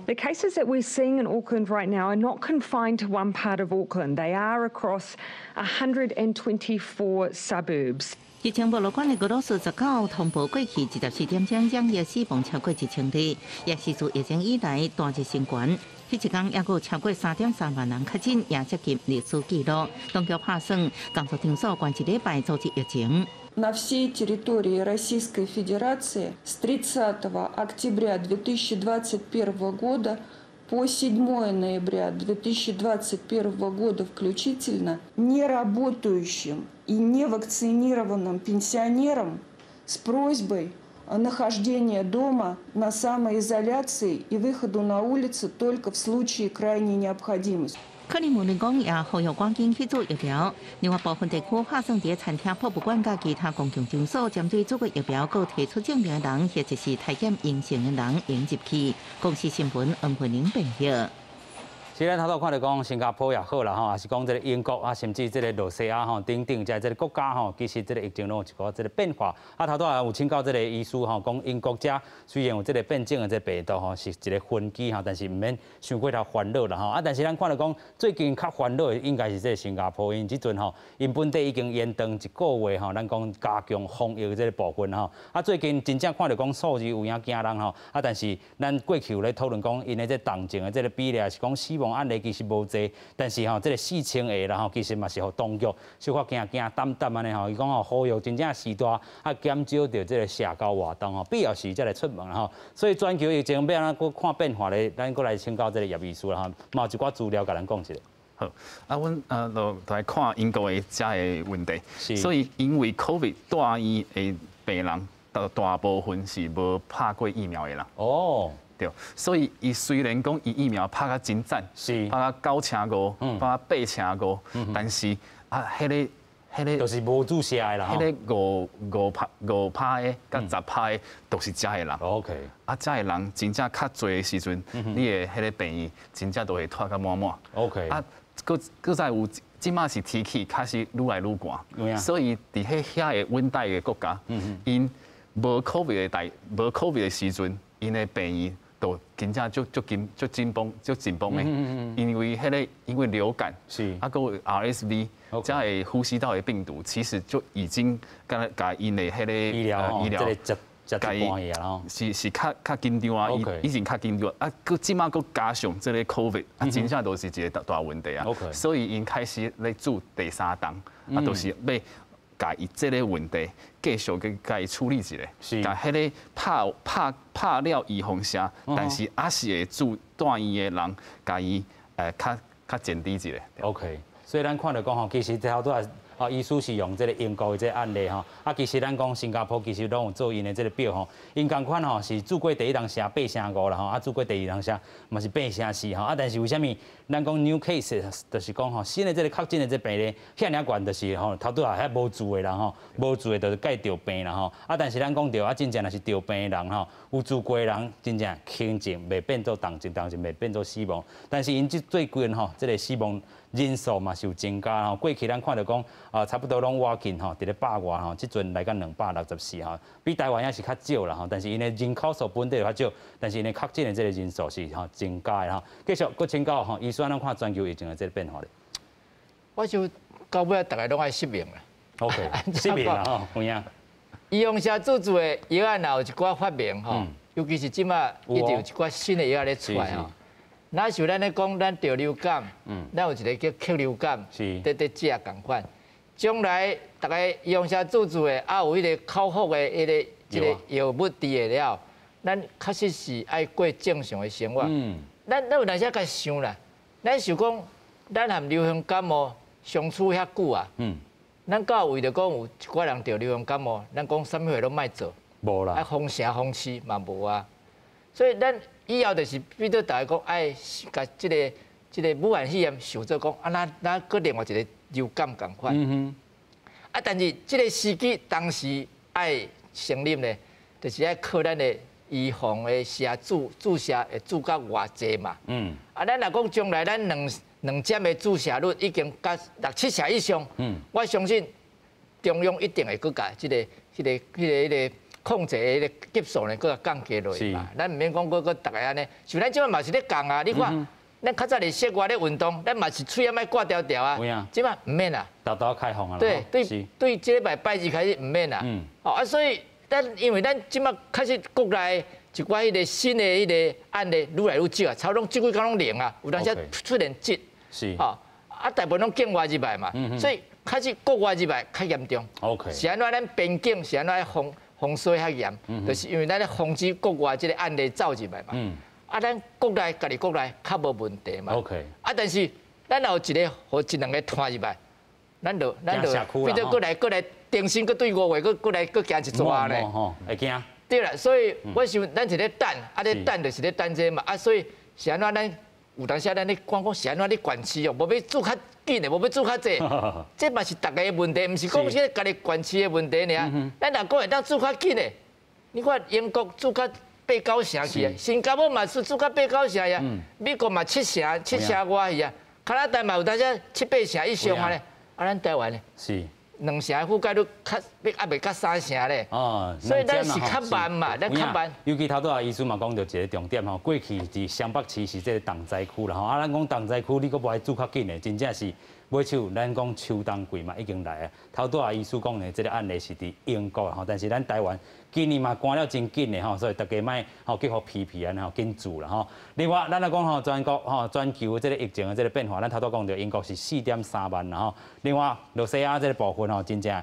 The cases that we're seeing in Auckland right now are not confined to one part of Auckland. They are across 124 suburbs. 疫情无乐观的俄罗斯19通报过去24点钟将疫死亡超过1000例，也是自疫情以来单日新高。迄一天也有超过3.3万人确诊，也接近历史纪录。当局拍算，工作场所关一礼拜阻止疫情。 На всей территории Российской Федерации с 30 октября 2021 года по 7 ноября 2021 года включительно неработающим и невакцинированным пенсионерам с просьбой нахождения дома на самоизоляции и выходу на улицу только в случае крайней необходимости. 克里姆林宫也呼吁赶紧去做疫苗。另外部分地区拍算在餐厅、博物馆甲其他公共场所，针对做过疫苗佮提出证明的人，或者是体检阴性的人引入去。公司新闻黄慧玲报道。 是咱头头看到讲新加坡也好啦吼，也是讲这个英国啊，甚至这个罗西亚吼，等等在这个国家吼，其实这个疫情拢有一个这个变化。啊，头头也有请教这个医师吼，讲英国遮虽然有这个变种的这病毒吼，是一个分期吼，但是唔免伤过头烦恼啦吼。啊，但是咱看到讲最近较烦恼的应该是这个新加坡，因为即阵吼，因本地已经延长1个月吼，咱讲加强防疫的这个部分吼。啊，最近真正看到讲数字有影惊人吼。啊，但是咱过去有咧讨论讲，因的这重症的这个比例是讲死亡案例其实无济，但是吼，这个4000个啦吼，其实嘛是互当局小可惊担安尼吼。伊讲吼，呼吁真正时代啊减少着这个社交活动吼，必要时才来出门吼。所以全球疫情要安怎看变化咧，咱过来请教这个叶医师啦吼，嘛有一寡资料甲咱讲一下。好，啊，阮就来看英国的遮的问题，所以因为 COVID 大医的病人，大部分是无拍过疫苗的人。哦。 对，所以伊虽然讲伊疫苗拍甲真赞，是拍甲9.5，拍甲8.5，但是啊，迄个就是无注射的啦。迄个5拍的甲10拍的都是遮的人。OK。啊，遮的人真正较侪的时阵，你的迄个病院真正都会拖甲满满。OK。啊，搁再有，即马是天气开始愈来愈寒，所以伫遐个温带的国家，因无 COVID 的时阵，因的病院。 都真正就紧绷的，因为流感是啊，个 RSV 这个呼吸道的病毒，其实就已经甲因的迄个医疗是较紧张啊，已经较紧张啊，佮即马佮加上这个 COVID 啊，真正都是一个大问题啊，所以因开始咧做第3档啊，都是要。 甲伊这个问题继续去甲伊处理一下，甲迄个拍了预防针，但是还是会住大医的人，甲伊较减低一下。OK， 所以咱看到讲吼，其实这好多啊，医师是用这个英国的这个案例吼，啊，其实咱讲新加坡其实拢有做因的这个表吼，因同款吼是做过第1人写8.5啦吼，啊做过第2人写嘛是8.4吼，啊，但是为什么咱讲 new case 就是讲吼新的这个确诊的这病例遐尔悬，就是吼头拄啊遐无住的人吼，无住的就是介着病啦吼，啊，但是咱讲着啊，真正若是着病的人吼，有住过的人真正轻症未变做重症未变做死亡，但是因最近吼这个死亡。 人数嘛是有增加吼，过去咱看到讲差不多拢挖近吼，伫咧100外吼，即阵来到264吼，比台湾也是较少啦吼，但是因的人口数本地较少，但是因的确诊的这个人数是吼增加的吼。继续搁请教吼，医生咱看全球疫情的这个变化咧。我就到尾大家拢爱失明啦。OK， 失明啦吼，有影。医用社做做的药啊，若有一寡发明吼，尤其是即马一定有一寡新的药咧出来吼。 那像咱咧讲，咱得流感，咱有一个叫克流感，得食共款。将来大家医用社做的，啊有迄个口服的迄个药物治的了，咱确实是爱过正常的生活。咱有当时甲想啦，咱想讲，咱含流行感冒相处遐久啊，咱到为着讲有一寡人得流行感冒，咱讲啥物事拢莫做，无啦，啊封城封市嘛无啊，所以咱。 以后就是比如大家讲，爱甲即个武汉肺炎想做讲，啊，咱搁另外一个流感共款。啊，但是即个时机当时爱成立呢，就是爱靠咱的预防的注射会注较偌济嘛。啊，咱若讲将来咱两针的注射率已经达6、7成以上，我相信中央一定会搁甲即个。 控制的级数呢，搁降低落去嘛。咱唔免讲，搁大家安尼，像咱即摆嘛是咧降啊。你看，咱较早咧室外咧运动，咱嘛是喙要挂条条啊。有影。即摆唔免啦。豆豆开放啊。对，即礼拜2开始唔免啦。哦啊，所以因为咱即摆开始国内一寡迄个新的迄个案例愈来愈少啊，差不多即几工拢零啊，有当时出现质。是。哦，啊，大部分拢境外入来嘛，所以开始国外入来较严重。OK。是安怎咱边境是安怎防水较严，就是因为咱咧防止国外即个案例走入来嘛。啊，咱国内家己国内较无问题嘛。OK。啊，但是咱有一个或一两个拖入来，咱就变做过来重新对5月过来行一抓咧。会惊。对啦，所以我想咱是咧等，啊咧等就是咧等这嘛，啊所以是安怎咱有当时咱咧讲是安怎咧管市哦，无要做较紧的，无要做较济，这嘛是大家的问题，毋是讲即个家己管市的问题尔。咱若讲会当做较紧的，你看英国做较8、9成去啊，新加坡嘛是做较8、9成呀，美国嘛7成外去啊，加拿大嘛有当时7、8成以上啊咧，啊咱台湾咧是。2成的覆盖率较还袂到3成咧，所以咱是较慢嘛，咱较慢。尤其头拄啊，医师嘛讲到一个重点吼，过去伫湘北市是这个重灾区啦吼，啊，咱讲重灾区，你佫无爱做较紧的，真正是买手，咱讲秋冬季嘛已经来啊。头拄啊，医师讲的这个案例是伫英国吼，但是咱台湾今年嘛关了真紧的吼，所以大家莫吼去互批评安吼紧住啦吼。另外，咱来讲吼，全国吼全球这个疫情的这个变化，咱头拄讲到英国是4.3万啦吼。另外，罗西亚这个部分吼，真正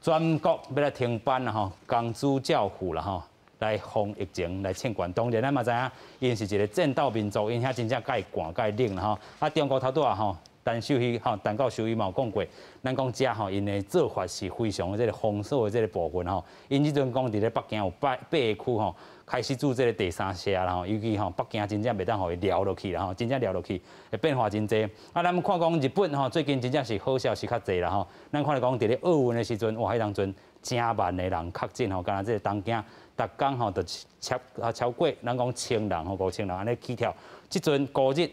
全国要来停班啦吼，公主教父啦吼。来防疫情来庆管，当然咱嘛知影，因是一个战斗民族，因遐真正介寒介冷啦吼。啊，中国头拄啊吼，陈秀熙吼，陈教授伊嘛有讲过，咱讲遮吼，因的做法是非常的这个封锁的这个部分吼。因即阵讲伫咧北京有8个区吼，开始做这个第3社啦吼，尤其吼北京真正袂当互伊撩落去啦吼，真正撩落去会变化真济。啊，咱看讲日本吼，最近真正是好消息较济啦吼。咱看来讲伫咧奥运的时阵，哇，迄当阵正万的人确诊吼，敢若这个东京。逐工吼，就超过咱讲1000人吼，5000人安尼起跳。即阵高日，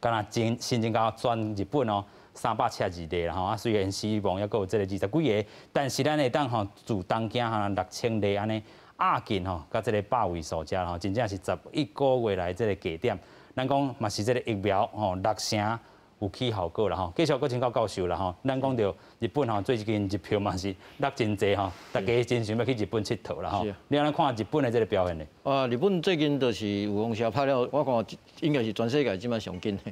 敢若新增加全日本哦372例啦吼。啊，虽然死亡还佫有这个20几个，但是咱会当吼自东京哈6000例安尼压紧吼，甲这个百位数遮吼，真正是11个月来这个低点。咱讲嘛是这个疫苗吼6成。有起效果啦吼，继续搁请教教授啦吼。咱讲到日本吼，最近日票嘛是落真济吼，大家真想要去日本佚佗啦吼。你安尼看日本的这个表现呢？日本最近就是有风车拍了，我看应该是全世界即摆上紧的。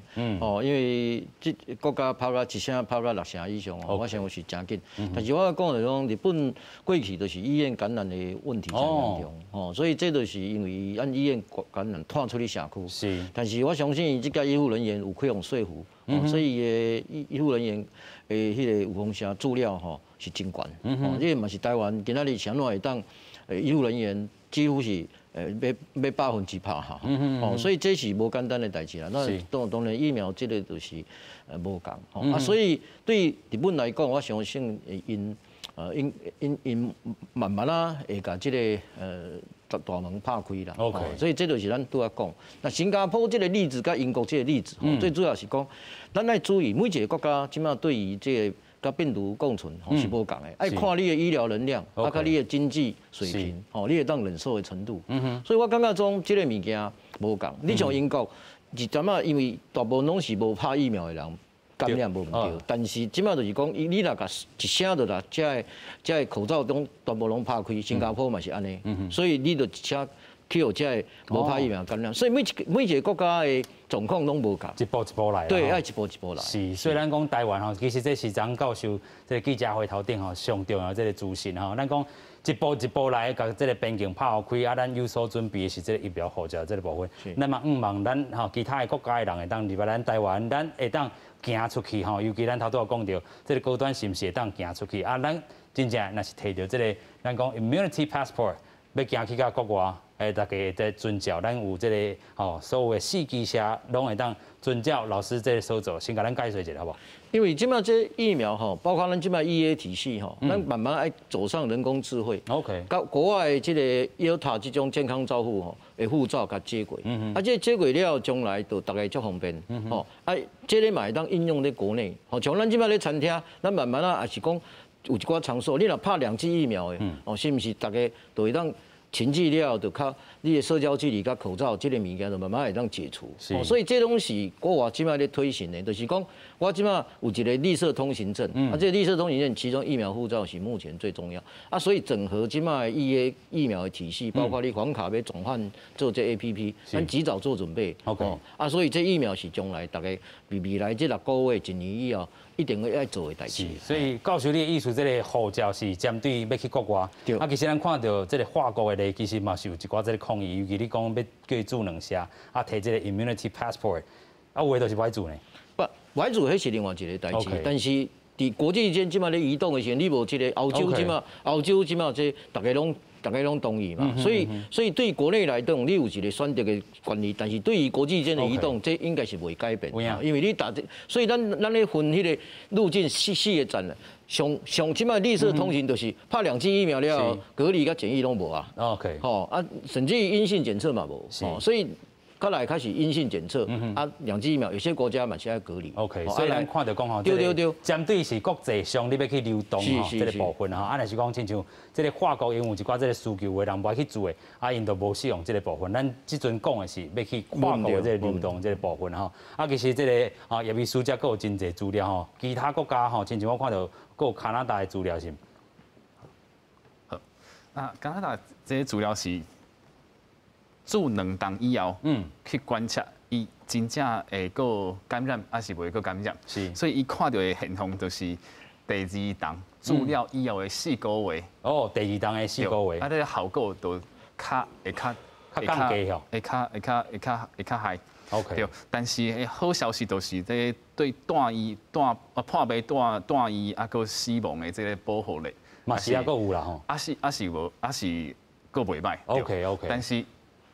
因为这国家拍了1成，拍了6成以上哦，我想是真紧。但是我讲的讲，日本过去就是医院感染的问题真严重，所以这就是因为按医院感染传出去社区。是。但是我相信这个医护人员有可以用说服。所以医护人员迄个有风险资料吼是真悬，这个嘛是台湾今仔日怎会当医护人员几乎是要100%哈，所以这是无简单的代志啦。那当然疫苗这个就是无共，所以对日本来讲，我相信因慢慢啊会甲这个大门拍开啦，所以这就是咱拄仔讲。那新加坡这个例子，甲英国这个例子，最主要是讲，咱要注意每一个国家即马对于这个甲病毒共存是无共的，爱看你的医疗能量，甲你的经济水平，你会当忍受的程度。所以我感觉讲这个物件无共。你像英国，是怎啊？因为大部分拢是无拍疫苗的人。感染无毋对，但是即摆就是讲，你若甲一声就啦，这口罩中全部拢拍开，新加坡嘛是安尼，所以你就一声去互这无拍疫苗感染，所以每一个国家的状况拢无共，一步一步来。对，要一步一步来。是，虽然讲台湾吼，其实这是张教授这个记者会头顶吼上重要这个资讯吼，咱讲一步一步来，甲这个边境拍好开，啊，咱有所准备的是这个疫苗护照这个部分。咱嘛望咱吼其他的国家的人会当入来咱台湾，咱会当。行出去吼，尤其咱头拄讲到，这个高端是毋是会当行出去啊？咱真正若是摕到这个，咱讲 immunity passport， 要行去到国外，大家会在遵照咱有这个吼，所有的4支社拢会当遵照老师这个所做，先甲咱解说一下好不好？因为即摆这疫苗吼，包括咱即摆 EA 体系吼，咱慢慢爱走上人工智慧。OK。甲国外这个 Elta 这种健康照护吼，的护照甲接轨。这接轨了，将来就大家足方便。吼，这个嘛会当应用在国内。吼，像咱即摆咧餐厅，咱慢慢也是讲有一寡场所，你若拍2剂疫苗的，是毋是大家就会当群聚了，就较你的社交距离、甲口罩这个物件，就慢慢会当解除。所以这拢是国外即摆咧推行的，就是讲我即摆有一个绿色通行证，这个绿色通行证其中疫苗护照是目前最重要。所以整合即摆疫苗的体系，包括你黄卡要转换做这 APP， 咱及早做准备。所以这疫苗是将来大概未来这6个月、1年以后。一定会要做的代志。所以教授，你的意思，这个护照是针对要去国外。其实咱看到这个法国的咧，其实嘛是有一寡这个抗议，尤其你讲要叫伊做2下，摕这个 immunity passport， 有的就是不爱做呢。不爱做，迄是另外一个代志。但是伫国际间即马咧移动的时候，你无这个欧洲即马这大家拢同意嘛，所以对国内来讲，你有一个选择的权利，但是对于国际间的移动，这应该是袂改变，因为你所以咱咧分迄个路径4个站了，上即摆绿色通行就是拍2剂疫苗了，隔离甲检疫拢无啊，甚至于阴性检测嘛无，所以。后来开始阴性检测，2剂疫苗，有些国家嘛是要隔离。所以咱看到讲吼，对，针对是国际上你要去流动吼，这个部分吼，若是讲亲像这个法国因有一寡这个需求的人不爱去做的，因就无使用这个部分。咱即阵讲的是要去法国的这个流动这个部分吼，其实这个叶秘书则佫有真侪资料吼，其他国家吼，亲像我看到佫有加拿大的资料是。好，那加拿大这些资料是。做2档以后，去观察伊真正会个感染，还是袂个感染。所以伊看到的现象就是第2档做了以后的4个月。第2档的4个月。这个效果就会较嗨。对，但是好消息就是这对破病断医个死亡的这个保护力，嘛是还佫有啦吼。是佫袂歹。OK。但是。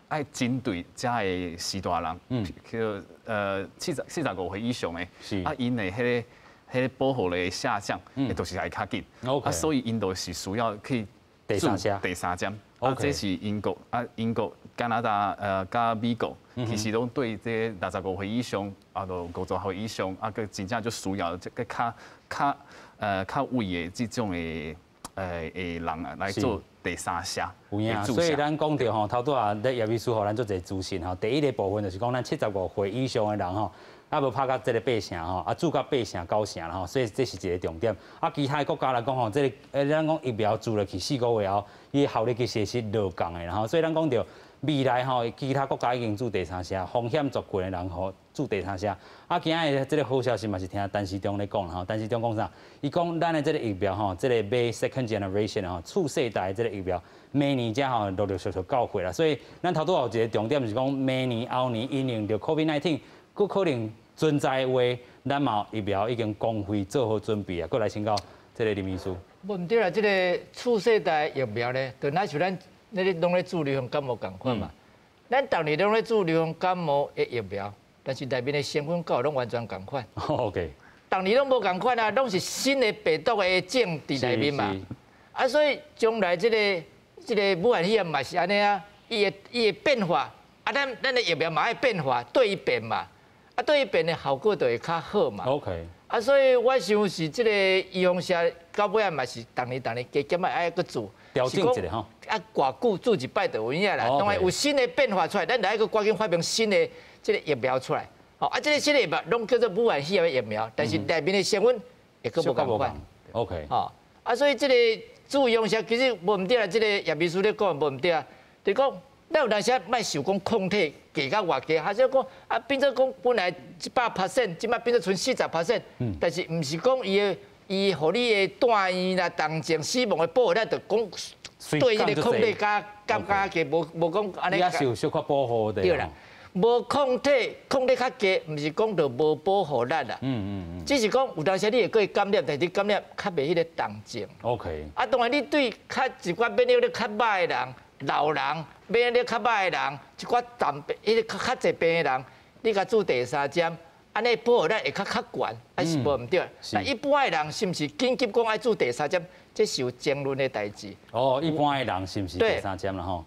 爱针对遮个时大人，叫45岁以上的，因的迄个保护力下降，都是会较紧。所以因都是需要去第3针。这是英国加拿大加美国，其实拢对这65岁以上到50岁以上个真正就需要这个较位的这种的人来做。第3下，有影，所以咱讲到吼，头拄啊，咧叶秘书吼，咱做一个资讯吼。第1个部分就是讲，咱75岁以上的人吼，无拍到这个8成吼，住到8成9成啦吼，所以这是一个重点。其他国家来讲吼，这个咱讲疫苗做落去4个月后，伊的效力其实是落降的，然后所以咱讲到未来吼，其他国家已经做第3下，风险族群的人吼做第3下。今日这个好消息嘛是听陈时中咧讲啦吼，陈时中讲啥？伊讲咱的这个疫苗吼，这个买 second generation 吼，次世代这个疫苗，明年才吼陆陆续续到货啦。所以咱头拄有一个重点就是讲，明年后年因应着 COVID-19， 佫可能存在的话，咱嘛疫苗已经公费做好准备啊。佫来请教这个林秘书。问题啦，这个次世代疫苗咧，就那像咱拢咧治流行感冒共款嘛。咱当年拢咧治流行感冒的疫苗。但是内面的成分跟拢完全共款。OK。当年拢无共款啊，拢是新的病毒的种伫内面嘛。所以将来这个武汉肺炎嘛是安尼啊，伊的变化咱的疫苗嘛爱变化对伊变嘛，对伊变的效果就会较好嘛。OK。所以我想是这个医用社到尾啊嘛是当年加减啊爱搁做。调整一下吼。偌久做一摆就有影啦。当然有新的变化出来，咱来个赶紧发明新的。这个疫苗出来，这个新的疫苗拢叫做武汉肺炎疫苗，但是内面的成分也佫无共款。OK。所以这个注用下其实无毋对啊，这个叶秘书咧讲无毋对啊，就讲咱有当时莫想讲抗体加到偌低，还是讲变做讲本来100%，即摆变做剩40%，但是毋是讲伊互你的断医啦、重症死亡的保护，咱就讲对迄个抗体加低，无讲安尼。也是有小可保护的。对啦。无抗体较低，毋是讲着无保护咱啦。只是讲有当时你会过感染，但是感染较袂迄个重症。OK。当然你对较一寡免疫力较歹的人、老人、免疫力较歹的人，一寡迄个较侪病的人，你甲做第3针，安尼保护力会较悬，还是无毋对。那一般的人是毋是紧急讲爱做第3针，这是有争论的代志。一般的人是毋是第3针啦吼？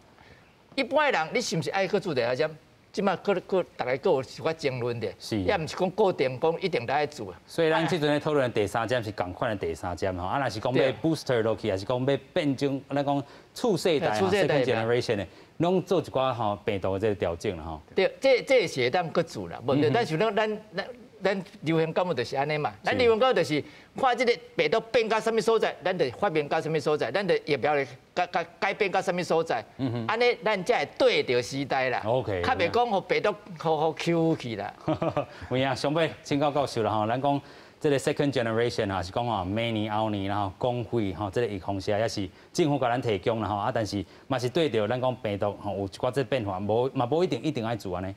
一般的人你是毋是爱去做第3针？即马大家各有一寡争论的，也毋是讲固定讲一定来做。所以咱即阵咧讨论第三针是共款的第三针吼，啊，若是讲要 booster 落去，还是讲要变种，咱讲次世代 second generation 的，拢做一寡吼病毒的这个调整啦吼。对，这是会当搁做啦，无对，但是咱流行感冒就是安尼嘛，咱流行感冒就是看即个病毒变到什么所在，咱就发明到什么所在，咱就疫苗咧改变到什么所在，安尼咱才会对着时代啦。OK， 较袂讲互病毒互 Q 去啦。有影，上尾请教教授啦吼，咱讲这个 second generation 啊，是讲吼明年后年然后公费吼，这个预防针也是政府甲咱提供啦吼，啊，但是嘛是对着咱讲病毒吼有一寡这变化，无一定爱做安尼。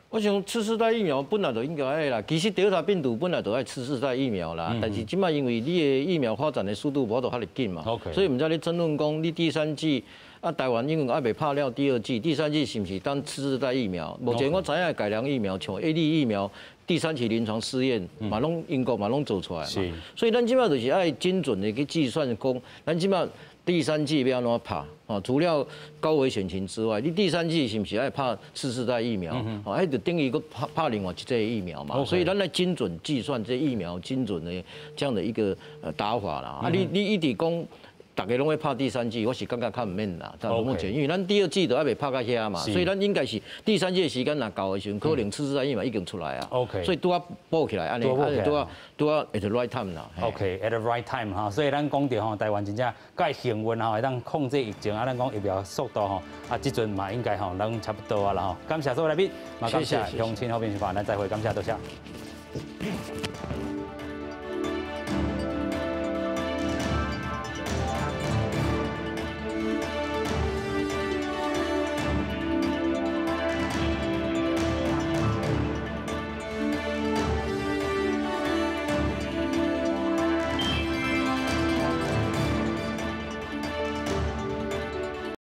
我想次世代疫苗本来就应该爱啦，其实德尔塔病毒本来就爱次世代疫苗啦，但是即摆因为你的疫苗发展的速度无到遐尼紧嘛，所以毋知咧争论讲你第三剂啊，台湾因为还未拍了第二剂，第三剂是毋是当次世代疫苗？目前我知影改良疫苗像 AD 疫苗第三期临床试验嘛拢英国嘛拢做出来嘛，所以咱即摆就是爱精准的去计算讲，咱即摆第三剂要安怎拍？哦，除了高危险群之外，你第三剂是不是爱拍次世代疫苗？哦，还就等于个拍另外一剂疫苗嘛。所以咱来精准计算这疫苗精准的这样的一个打法啦。啊，你一直讲。大家拢会拍第三剂，我是感觉较唔免啦。到目前，因为咱第二剂都还未拍到遐嘛，所以咱应该是第三剂的时间若到的时候，可能次世代疫苗已经出来啊。所以拄啊补起来，安尼拄啊 at the right time 啦。OK，at the right time 哈，所以咱讲到吼，台湾真正介幸运吼，会当控制疫情啊，咱讲疫苗速度吼，啊，即阵嘛应该吼，咱差不多啊啦吼。感谢所有来宾，嘛感谢乡亲好朋友，咱再会，感谢多谢。